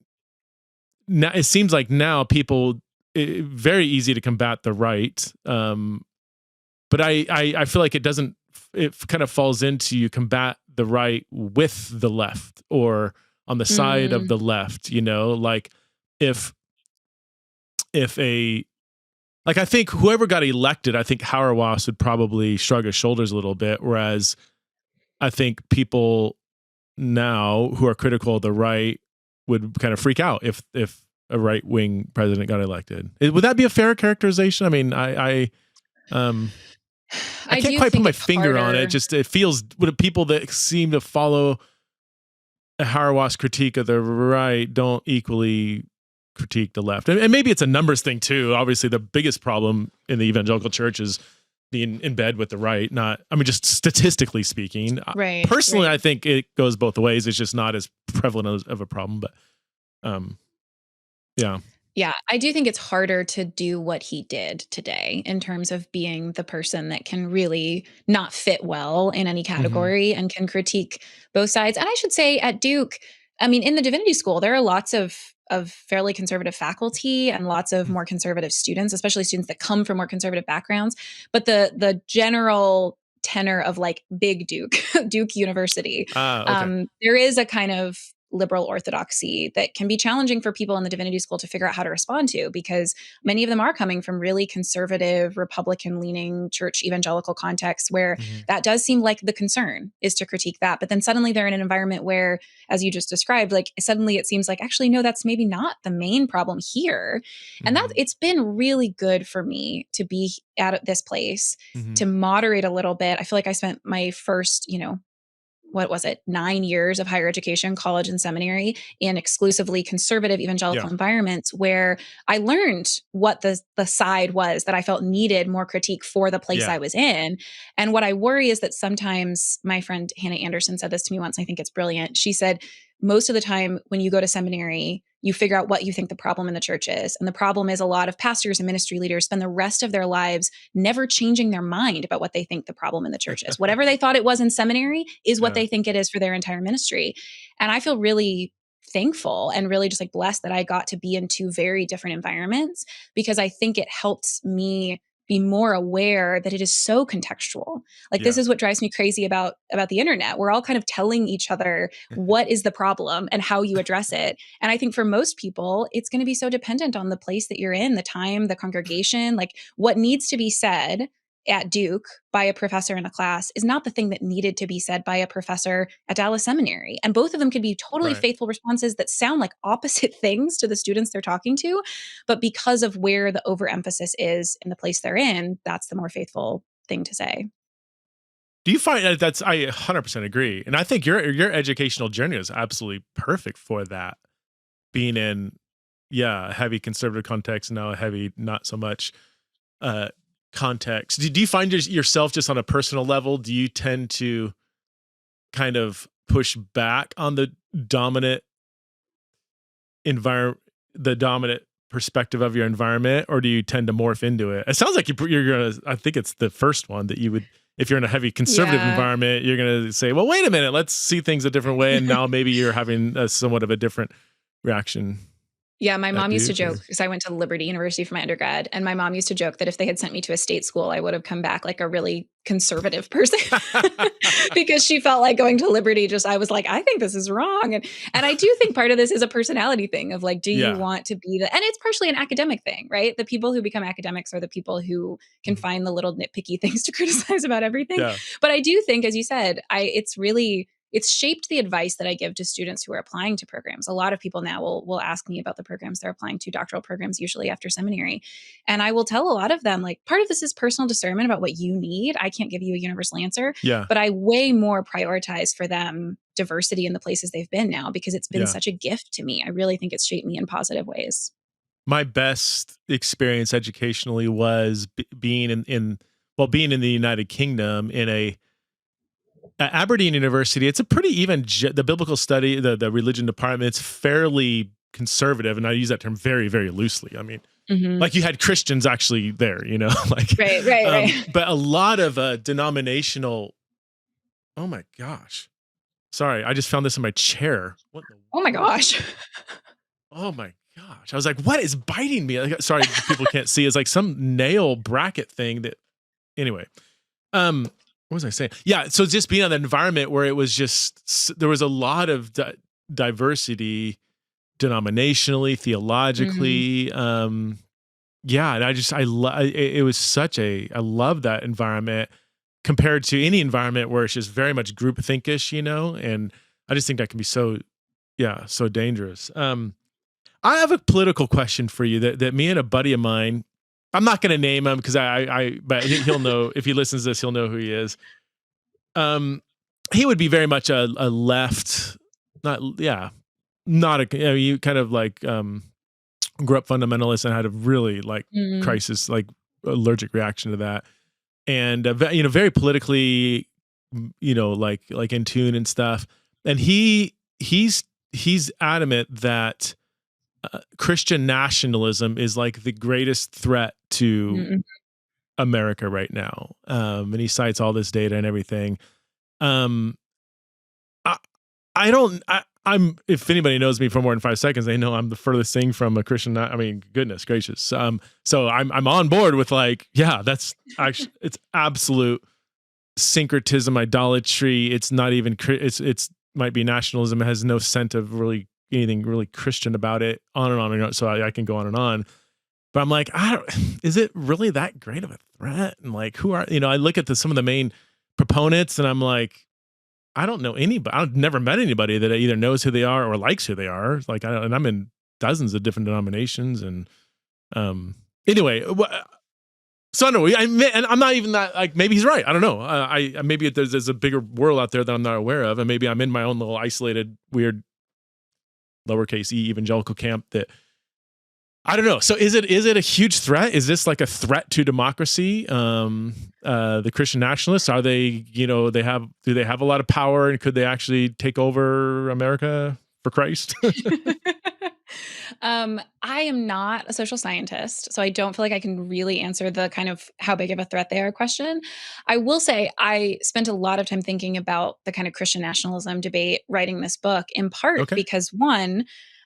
Speaker 1: now it seems like now people very easy to combat the right, but I feel like it kind of falls into you combat the right with the left or on the side of the left, like if I think whoever got elected, I think Hauerwas would probably shrug his shoulders a little bit, whereas I think people now who are critical of the right would kind of freak out if a right wing president got elected. Would that be a fair characterization? I mean, I can't quite put my finger on it. Just it feels with people that seem to follow a Hauerwas critique of the right don't equally critique the left, and maybe it's a numbers thing too. Obviously, the biggest problem in the evangelical church is being in bed with the right. Just statistically speaking.
Speaker 2: Right.
Speaker 1: Personally, I think it goes both ways. It's just not as prevalent of a problem, but yeah.
Speaker 2: Yeah, I do think it's harder to do what he did today in terms of being the person that can really not fit well in any category and can critique both sides. And I should say at Duke, in the Divinity School, there are lots of fairly conservative faculty and lots of more conservative students, especially students that come from more conservative backgrounds. But the general tenor of like big Duke, Duke University, there is a kind of liberal orthodoxy that can be challenging for people in the Divinity School to figure out how to respond to, because many of them are coming from really conservative, Republican-leaning church evangelical contexts where that does seem like the concern is to critique that. But then suddenly they're in an environment where, as you just described, like suddenly it seems like, actually, no, that's maybe not the main problem here. And that it's been really good for me to be at this place, to moderate a little bit. I feel like I spent my first, 9 years of higher education, college and seminary, in exclusively conservative evangelical environments where I learned what the side was that I felt needed more critique for the place I was in. And what I worry is that sometimes, my friend Hannah Anderson said this to me once, I think it's brilliant. She said, most of the time when you go to seminary, you figure out what you think the problem in the church is. And the problem is a lot of pastors and ministry leaders spend the rest of their lives never changing their mind about what they think the problem in the church is. Whatever they thought it was in seminary is what they think it is for their entire ministry. And I feel really thankful and really just like blessed that I got to be in two very different environments, because I think it helped me be more aware that it is so contextual. Like this is what drives me crazy about the internet. We're all kind of telling each other what is the problem and how you address it. And I think for most people, it's going to be so dependent on the place that you're in, the time, the congregation, like what needs to be said at Duke by a professor in a class is not the thing that needed to be said by a professor at Dallas Seminary. And both of them could be totally faithful responses that sound like opposite things to the students they're talking to. But because of where the overemphasis is in the place they're in, that's the more faithful thing to say.
Speaker 1: Do you find that I 100% agree. And I think your educational journey is absolutely perfect for that. Being in, heavy conservative context, now a heavy, not so much, context. Do you find yourself just on a personal level, do you tend to kind of push back on the dominant perspective of your environment, or do you tend to morph into it? It sounds like you're gonna, I think it's the first one that you would, if you're in a heavy conservative environment, you're gonna say, well, wait a minute, let's see things a different way. And now maybe you're having somewhat of a different reaction.
Speaker 2: Yeah, my mom used to joke, because I went to Liberty University for my undergrad, and my mom used to joke that if they had sent me to a state school, I would have come back like a really conservative person because she felt like going to Liberty I was like, I think this is wrong. And I do think part of this is a personality thing of like, do you want to be and it's partially an academic thing, right? The people who become academics are the people who can find the little nitpicky things to criticize about everything. Yeah. But I do think, as you said, it's shaped the advice that I give to students who are applying to programs. A lot of people now will ask me about the programs they're applying to, doctoral programs, usually after seminary. And I will tell a lot of them, like, part of this is personal discernment about what you need. I can't give you a universal answer, but I way more prioritize for them diversity in the places they've been now, because it's been such a gift to me. I really think it's shaped me in positive ways.
Speaker 1: My best experience educationally was being in the United Kingdom in a at Aberdeen University, it's a pretty even, the biblical study, the religion department, it's fairly conservative. And I use that term very, very loosely. I mean, like you had Christians actually there, like,
Speaker 2: right.
Speaker 1: But a lot of denominational, oh my gosh. Sorry, I just found this in my chair. What the
Speaker 2: Oh my gosh.
Speaker 1: Oh my gosh. I was like, what is biting me? Like, sorry, people can't see. It's like some nail bracket thing that, anyway. What was I saying? Yeah, so just being in an environment where it was just, there was a lot of diversity denominationally, theologically. Yeah, and it was such I love that environment compared to any environment where it's just very much group thinkish, and I just think that can be so dangerous. I have a political question for you that me and a buddy of mine, I'm not going to name him because but he'll know, if he listens to this, he'll know who he is. He would be very much a left, you kind of like, grew up fundamentalist and had a really like crisis, like allergic reaction to that. And, very politically, like in tune and stuff. And he's adamant that Christian nationalism is like the greatest threat to America right now. And he cites all this data and everything. If anybody knows me for more than 5 seconds, they know I'm the furthest thing from a Christian. I mean, goodness gracious. So I'm on board with like, yeah, that's actually, it's absolute syncretism, idolatry. It's not even, it's might be nationalism. It has no scent of really anything really Christian about it, on and on and on. So I can go on and on, but I'm like, is it really that great of a threat? And like, who are, I look at some of the main proponents and I'm like, I don't know anybody. I've never met anybody that either knows who they are or likes who they are. Like, and I'm in dozens of different denominations. And anyway, so I don't know. And I'm not even that, like, maybe he's right. I don't know. Maybe there's a bigger world out there that I'm not aware of. And maybe I'm in my own little isolated, weird, lowercase e evangelical camp that, I don't know. So is it a huge threat? Is this like a threat to democracy? The Christian nationalists, are they, do they have a lot of power, and could they actually take over America for Christ?
Speaker 2: I am not a social scientist, so I don't feel like I can really answer the kind of how big of a threat they are question. I will say I spent a lot of time thinking about the kind of Christian nationalism debate writing this book, in part because one,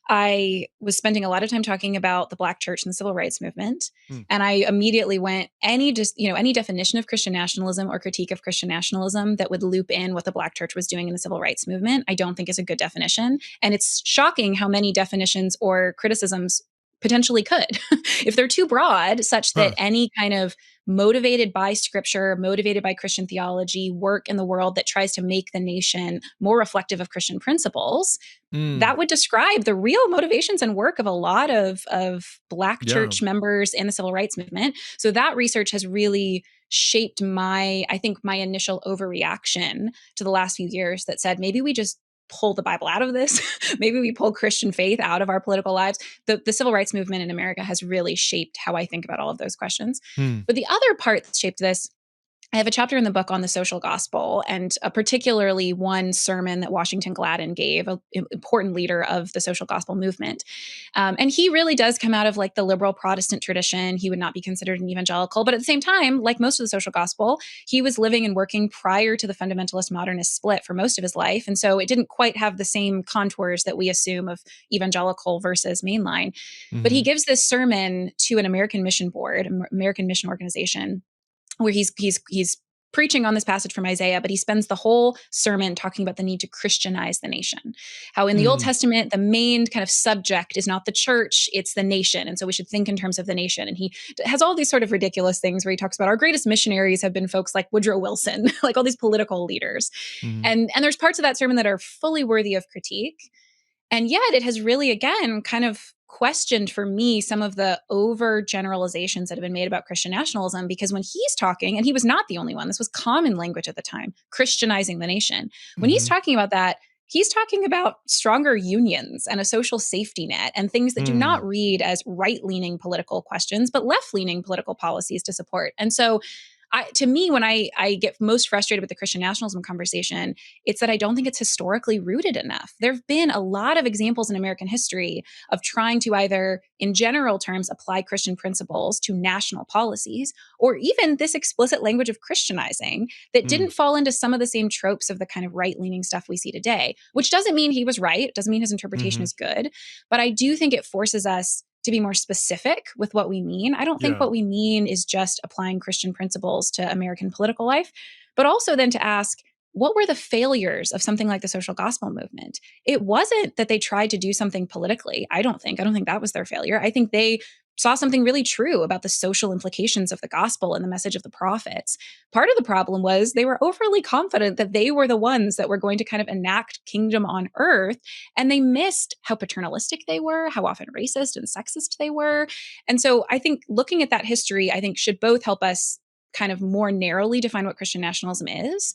Speaker 2: I was spending a lot of time talking about the Black church and the civil rights movement. And I immediately went, any definition of Christian nationalism or critique of Christian nationalism that would loop in what the Black church was doing in the civil rights movement, I don't think is a good definition. And it's shocking how many definitions or criticisms potentially could, if they're too broad, such that any kind of motivated by scripture, motivated by Christian theology, work in the world that tries to make the nation more reflective of Christian principles, that would describe the real motivations and work of a lot of Black church members in the civil rights movement. So that research has really shaped my initial overreaction to the last few years that said, maybe we just pull the Bible out of this. Maybe we pull Christian faith out of our political lives. The civil rights movement in America has really shaped how I think about all of those questions. But the other part that shaped this, I have a chapter in the book on the social gospel, and particularly one sermon that Washington Gladden gave, an important leader of the social gospel movement. And he really does come out of like the liberal Protestant tradition. He would not be considered an evangelical, but at the same time, like most of the social gospel, he was living and working prior to the fundamentalist modernist split for most of his life. And so it didn't quite have the same contours that we assume of evangelical versus mainline. But he gives this sermon to an American mission board, American mission organization, where he's preaching on this passage from Isaiah, but he spends the whole sermon talking about the need to Christianize the nation. How in the Old Testament, the main kind of subject is not the church, it's the nation. And so we should think in terms of the nation. And he has all these sort of ridiculous things where he talks about our greatest missionaries have been folks like Woodrow Wilson, like all these political leaders. And there's parts of that sermon that are fully worthy of critique. And yet it has really, again, kind of questioned for me some of the overgeneralizations that have been made about Christian nationalism, because when he's talking, and he was not the only one, this was common language at the time, Christianizing the nation. When he's talking about that, he's talking about stronger unions and a social safety net and things that do not read as right-leaning political questions, but left-leaning political policies to support. And so to me, when I get most frustrated with the Christian nationalism conversation, it's that I don't think it's historically rooted enough. There have been a lot of examples in American history of trying to either, in general terms, apply Christian principles to national policies, or even this explicit language of Christianizing that didn't fall into some of the same tropes of the kind of right-leaning stuff we see today, which doesn't mean he was right. It doesn't mean his interpretation is good. But I do think it forces us to be more specific with what we mean. I don't think what we mean is just applying Christian principles to American political life, but also then to ask, what were the failures of something like the social gospel movement? It wasn't that they tried to do something politically. I don't think that was their failure. I think they saw something really true about the social implications of the gospel and the message of the prophets. Part of the problem was they were overly confident that they were the ones that were going to kind of enact kingdom on earth. And they missed how paternalistic they were, how often racist and sexist they were. And so I think looking at that history, I think should both help us kind of more narrowly define what Christian nationalism is,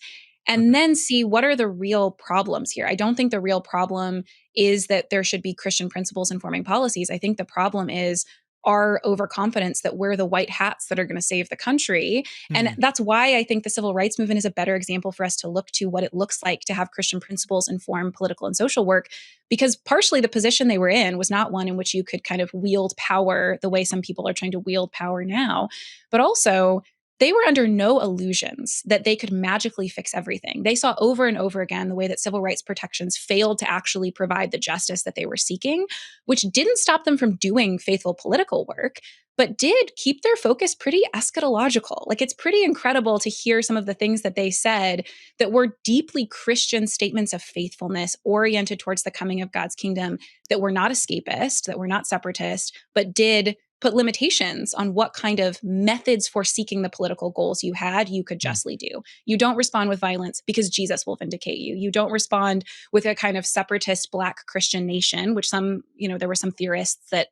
Speaker 2: and then see what are the real problems here. I don't think the real problem is that there should be Christian principles informing policies. I think the problem is our overconfidence that we're the white hats that are going to save the country. And that's why I think the civil rights movement is a better example for us to look to what it looks like to have Christian principles inform political and social work, because partially the position they were in was not one in which you could kind of wield power the way some people are trying to wield power now, but also they were under no illusions that they could magically fix everything. They saw over and over again the way that civil rights protections failed to actually provide the justice that they were seeking, which didn't stop them from doing faithful political work, but did keep their focus pretty eschatological. Like, it's pretty incredible to hear some of the things that they said that were deeply Christian statements of faithfulness oriented towards the coming of God's kingdom, that were not escapist, that were not separatist, but did put limitations on what kind of methods for seeking the political goals you had you could justly do. You don't respond with violence because Jesus will vindicate you. You don't respond with a kind of separatist Black Christian nation, which there were some theorists that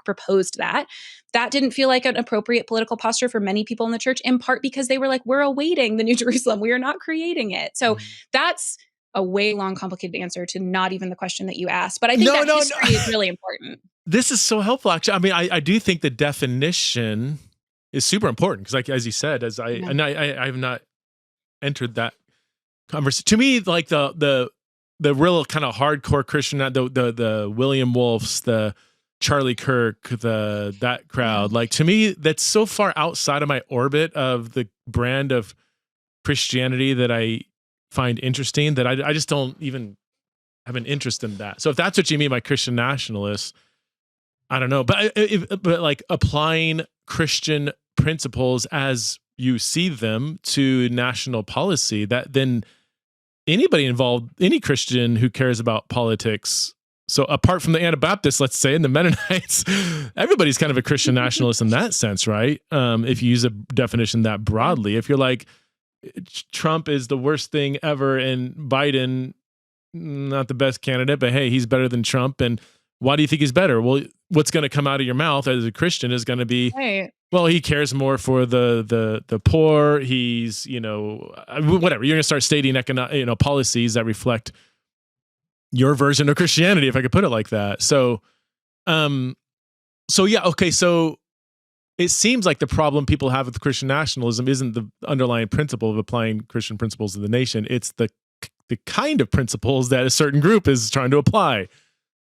Speaker 2: proposed that. That didn't feel like an appropriate political posture for many people in the church, in part because they were like, we're awaiting the New Jerusalem. We are not creating it. So that's a way long, complicated answer to not even the question that you asked. But I think history is really important.
Speaker 1: This is so helpful, actually. I mean, I do think the definition is super important because, like, as you said, I have not entered that conversation. To me, like the real kind of hardcore Christian, the William Wolfs, the Charlie Kirk, that crowd, like, to me, that's so far outside of my orbit of the brand of Christianity that I find interesting that I just don't even have an interest in that. So if that's what you mean by Christian nationalists, I don't know, but like applying Christian principles as you see them to national policy, that then anybody involved, any Christian who cares about politics, so apart from the Anabaptists, let's say, and the Mennonites, everybody's kind of a Christian nationalist in that sense, right? If you use a definition that broadly, if you're like, Trump is the worst thing ever and Biden, not the best candidate, but hey, he's better than Trump, and why do you think he's better? Well, what's going to come out of your mouth as a Christian is going to be, right, well, he cares more for the poor. He's, whatever. You're going to start stating policies that reflect your version of Christianity, if I could put it like that. So yeah, okay. So it seems like the problem people have with Christian nationalism isn't the underlying principle of applying Christian principles to the nation. It's the kind of principles that a certain group is trying to apply.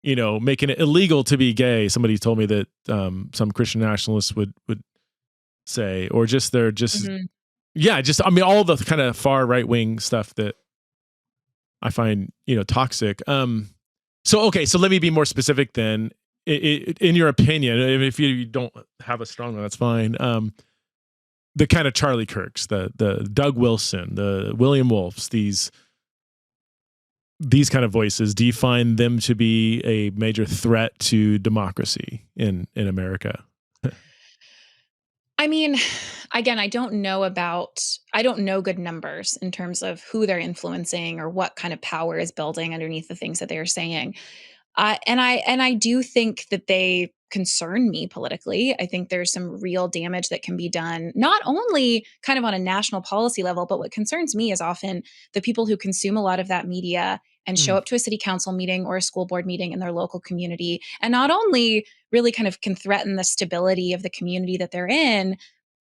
Speaker 1: Making it illegal to be gay. Somebody told me that some Christian nationalists would say, or just all the kind of far right wing stuff that I find toxic. So let me be more specific then. In your opinion, if you don't have a strong one, that's fine. The kind of Charlie Kirks, the Doug Wilson, the William Wolfs, these kind of voices, do you find them to be a major threat to democracy in America?
Speaker 2: I mean, again, I don't know good numbers in terms of who they're influencing or what kind of power is building underneath the things that they are saying. And I do think that they concern me politically. I think there's some real damage that can be done, not only kind of on a national policy level, but what concerns me is often the people who consume a lot of that media and show up to a city council meeting or a school board meeting in their local community, and not only really kind of can threaten the stability of the community that they're in,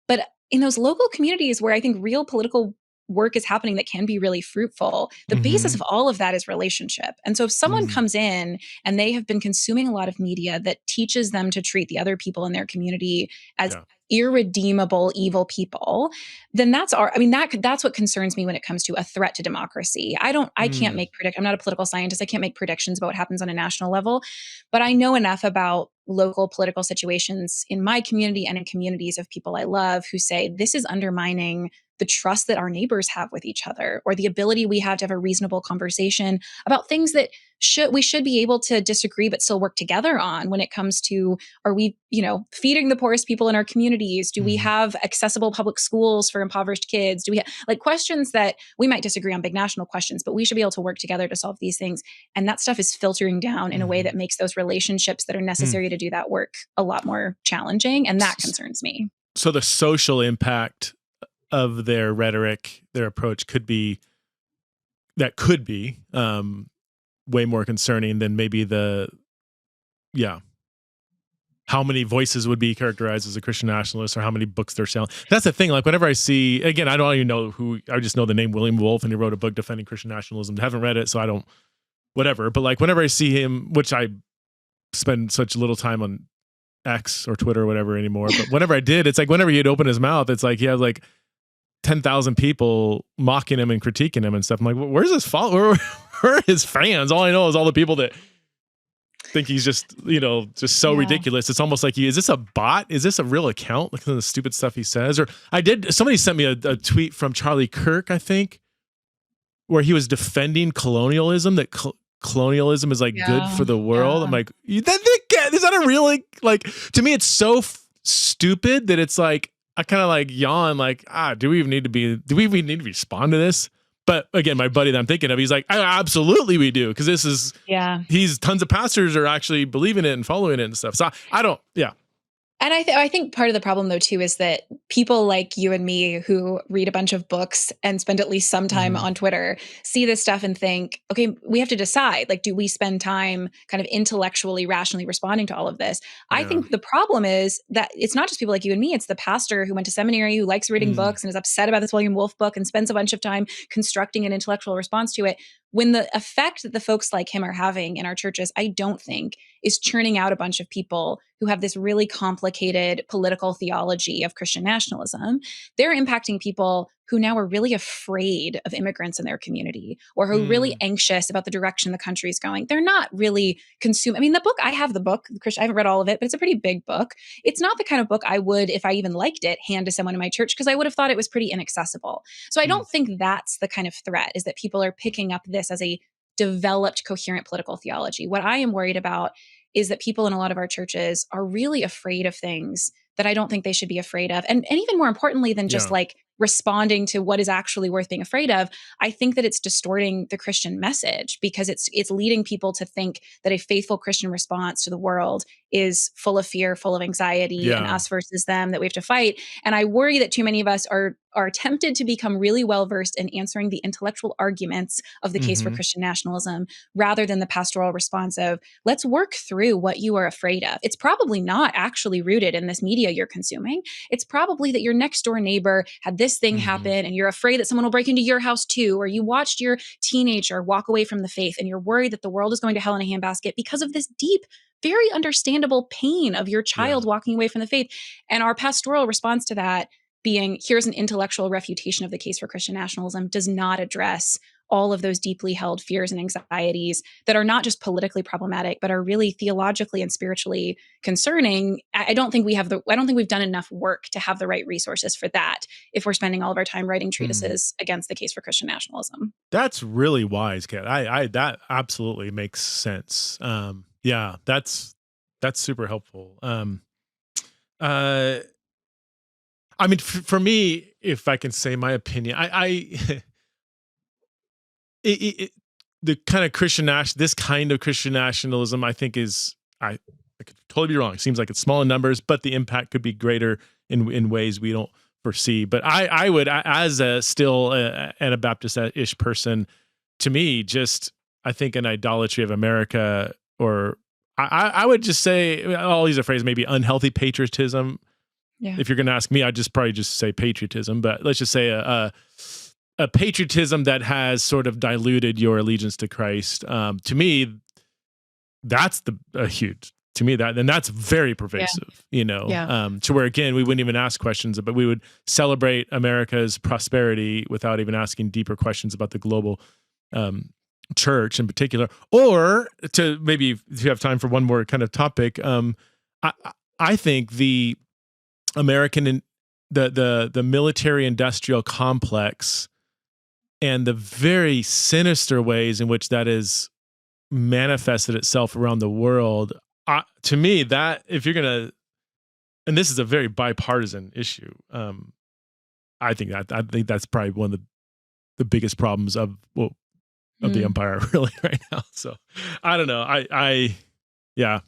Speaker 2: but in those local communities where I think real political work is happening that can be really fruitful, the basis of all of that is relationship. And so if someone comes in and they have been consuming a lot of media that teaches them to treat the other people in their community as irredeemable, evil people, then that's what concerns me when it comes to a threat to democracy. I can't I'm not a political scientist. I can't make predictions about what happens on a national level, but I know enough about local political situations in my community and in communities of people I love who say this is undermining the trust that our neighbors have with each other, or the ability we have to have a reasonable conversation about things that we should be able to disagree but still work together on when it comes to, are we, feeding the poorest people in our communities? Do we have accessible public schools for impoverished kids? Do we have questions that we might disagree on, big national questions, but we should be able to work together to solve these things. And that stuff is filtering down in a way that makes those relationships that are necessary to do that work a lot more challenging. And that concerns me.
Speaker 1: So the social impact of their rhetoric, their approach could be way more concerning than maybe how many voices would be characterized as a Christian nationalist, or how many books they're selling. That's the thing. Whenever I see, again, I don't even know I just know the name William Wolfe, and he wrote a book defending Christian nationalism. I haven't read it, so I don't, whatever. But whenever I see him, which I spend such little time on X or Twitter or whatever anymore, but whenever I did, it's whenever he'd open his mouth, it's he has 10,000 people mocking him and critiquing him and stuff. I'm where's his follower? Where are his fans? All I know is all the people that think he's just so ridiculous. It's almost is this a bot? Is this a real account? Look at the stupid stuff he says. Or somebody sent me a tweet from Charlie Kirk, I think, where he was defending colonialism, that colonialism is good for the world. I'm is that a real, to me, it's so stupid that it's I kind of yawn, do we even need to respond to this? But again, my buddy that I'm thinking of, he's absolutely we do. Cause this is, tons of pastors are actually believing it and following it and stuff. So I don't.
Speaker 2: And I think part of the problem, though, too, is that people like you and me who read a bunch of books and spend at least some time on Twitter see this stuff and think, okay, we have to decide, do we spend time kind of intellectually, rationally responding to all of this? I think the problem is that it's not just people like you and me. It's the pastor who went to seminary, who likes reading books and is upset about this William Wolfe book and spends a bunch of time constructing an intellectual response to it. When the effect that the folks like him are having in our churches, I don't think is churning out a bunch of people who have this really complicated political theology of Christian nationalism. They're impacting people who now are really afraid of immigrants in their community, or who are really anxious about the direction the country is going. They're not really consuming. I have the book, I haven't read all of it, but it's a pretty big book. It's not the kind of book I would, if I even liked it, hand to someone in my church, because I would have thought it was pretty inaccessible. So I don't think that's the kind of threat, is that people are picking up this as a developed, coherent political theology. What I am worried about is that people in a lot of our churches are really afraid of things that I don't think they should be afraid of. And even more importantly than just responding to what is actually worth being afraid of, I think that it's distorting the Christian message, because it's leading people to think that a faithful Christian response to the world is full of fear, full of anxiety, and us versus them that we have to fight. And I worry that too many of us are tempted to become really well-versed in answering the intellectual arguments of the case for Christian nationalism, rather than the pastoral response of, let's work through what you are afraid of. It's probably not actually rooted in this media you're consuming. It's probably that your next door neighbor had this thing happen and you're afraid that someone will break into your house too, or you watched your teenager walk away from the faith and you're worried that the world is going to hell in a handbasket because of this deep, very understandable pain of your child walking away from the faith. And our pastoral response to that being, here's an intellectual refutation of the case for Christian nationalism, does not address all of those deeply held fears and anxieties that are not just politically problematic, but are really theologically and spiritually concerning. I don't think we've done enough work to have the right resources for that, if we're spending all of our time writing treatises against the case for Christian nationalism.
Speaker 1: That's really wise, Kat. That absolutely makes sense. That's super helpful. For me, if I can say my opinion, the kind of this kind of Christian nationalism, I think I could totally be wrong. It seems like it's small in numbers, but the impact could be greater in ways we don't foresee. But I would, as still an Anabaptist-ish person, to me, I think an idolatry of America, or I would just say, I'll use a phrase, maybe unhealthy patriotism, if you're going to ask me, I'd probably just say patriotism, but let's just say a patriotism that has sort of diluted your allegiance to Christ. To me, that's huge. To me, that's very pervasive, to where, again, we wouldn't even ask questions, but we would celebrate America's prosperity without even asking deeper questions about the global church in particular. Or to maybe, if you have time for one more kind of topic, I think the American, the military industrial complex and the very sinister ways in which that is manifested itself around the world, to me, that if you're gonna, and this is a very bipartisan issue, I think that's probably one of the biggest problems of the empire really right now. So I don't know. Yeah.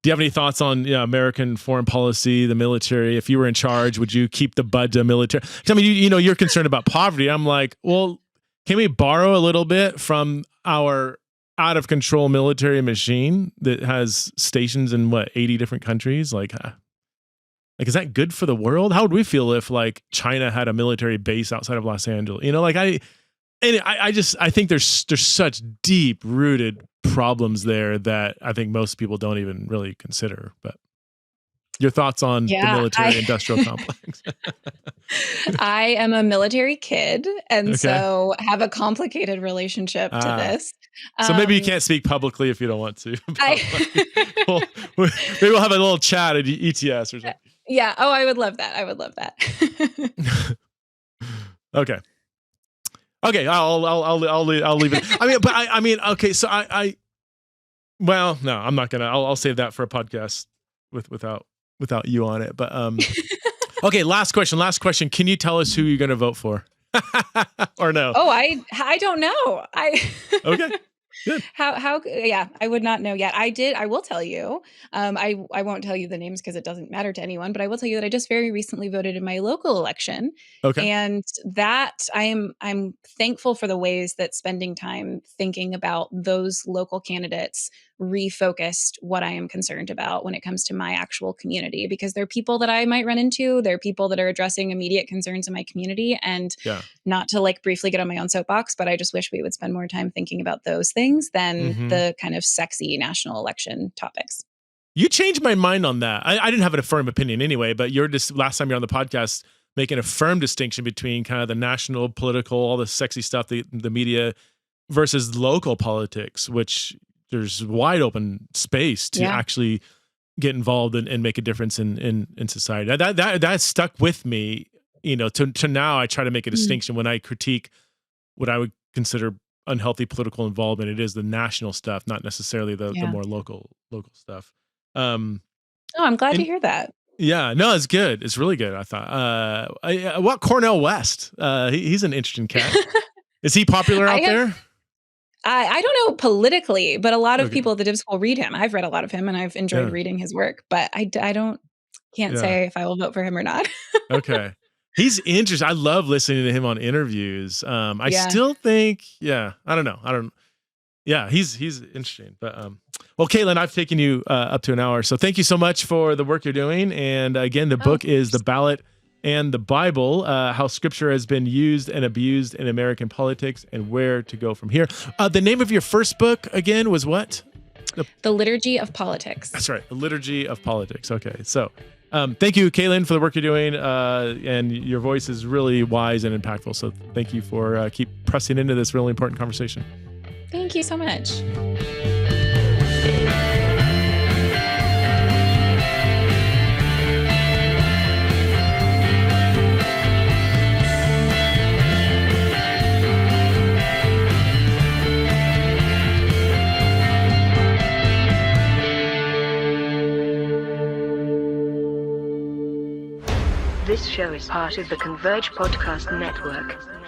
Speaker 1: Do you have any thoughts on American foreign policy, the military? If you were in charge, would you keep the bud to military? I mean, you're concerned about poverty. I'm like, well, can we borrow a little bit from our out of control military machine that has stations in 80 different countries? Like, is that good for the world? How would we feel if China had a military base outside of Los Angeles? I think there's such deep rooted problems there that I think most people don't even really consider. But your thoughts on the military industrial complex?
Speaker 2: I am a military kid, and so have a complicated relationship to this.
Speaker 1: So maybe you can't speak publicly if you don't want to. Maybe we'll have a little chat at ETS or something.
Speaker 2: Yeah. Oh, I would love that.
Speaker 1: Okay. Okay, I'll leave it. I mean, okay. So well, no, I'm not gonna. I'll save that for a podcast without you on it. But okay. Last question. Can you tell us who you're gonna vote for, or no?
Speaker 2: Oh, I don't know.
Speaker 1: Okay. Good.
Speaker 2: How? Yeah, I would not know yet. I will tell you. I won't tell you the names because it doesn't matter to anyone. But I will tell you that I just very recently voted in my local election.
Speaker 1: Okay.
Speaker 2: And that I'm thankful for the ways that spending time thinking about those local candidates refocused what I am concerned about when it comes to my actual community, because they're people that I might run into. They're people that are addressing immediate concerns in my community. And not to briefly get on my own soapbox, but I just wish we would spend more time thinking about those things than the kind of sexy national election topics.
Speaker 1: You changed my mind on that. I didn't have a firm opinion anyway, but you're just last time you're on the podcast making a firm distinction between kind of the national political, all the sexy stuff, the media versus local politics, which there's wide open space to actually get involved and make a difference in society. That stuck with me, to now I try to make a distinction when I critique what I would consider unhealthy political involvement. It is the national stuff, not necessarily the more local stuff. I'm
Speaker 2: glad to hear that.
Speaker 1: Yeah, no, it's good. It's really good. I thought. What Cornel West? He's an interesting cat. Is he popular out there?
Speaker 2: I don't know politically, but a lot of people at the Div School read him. I've read a lot of him, and I've enjoyed reading his work. But I can't say if I will vote for him or not.
Speaker 1: Okay, he's interesting. I love listening to him on interviews. I still think, I don't know. Yeah, he's interesting. But well, Caitlyn, I've taken you up to an hour, so thank you so much for the work you're doing. And again, the book is The Ballot and the Bible, How Scripture Has Been Used and Abused in American Politics and Where to Go From Here. The name of your first book, again, was what?
Speaker 2: The Liturgy of Politics.
Speaker 1: That's right, The Liturgy of Politics. Okay, so thank you, Caitlyn, for the work you're doing. And your voice is really wise and impactful, so thank you for keep pressing into this really important conversation.
Speaker 2: Thank you so much.
Speaker 3: This show is part of the Converge Podcast Network.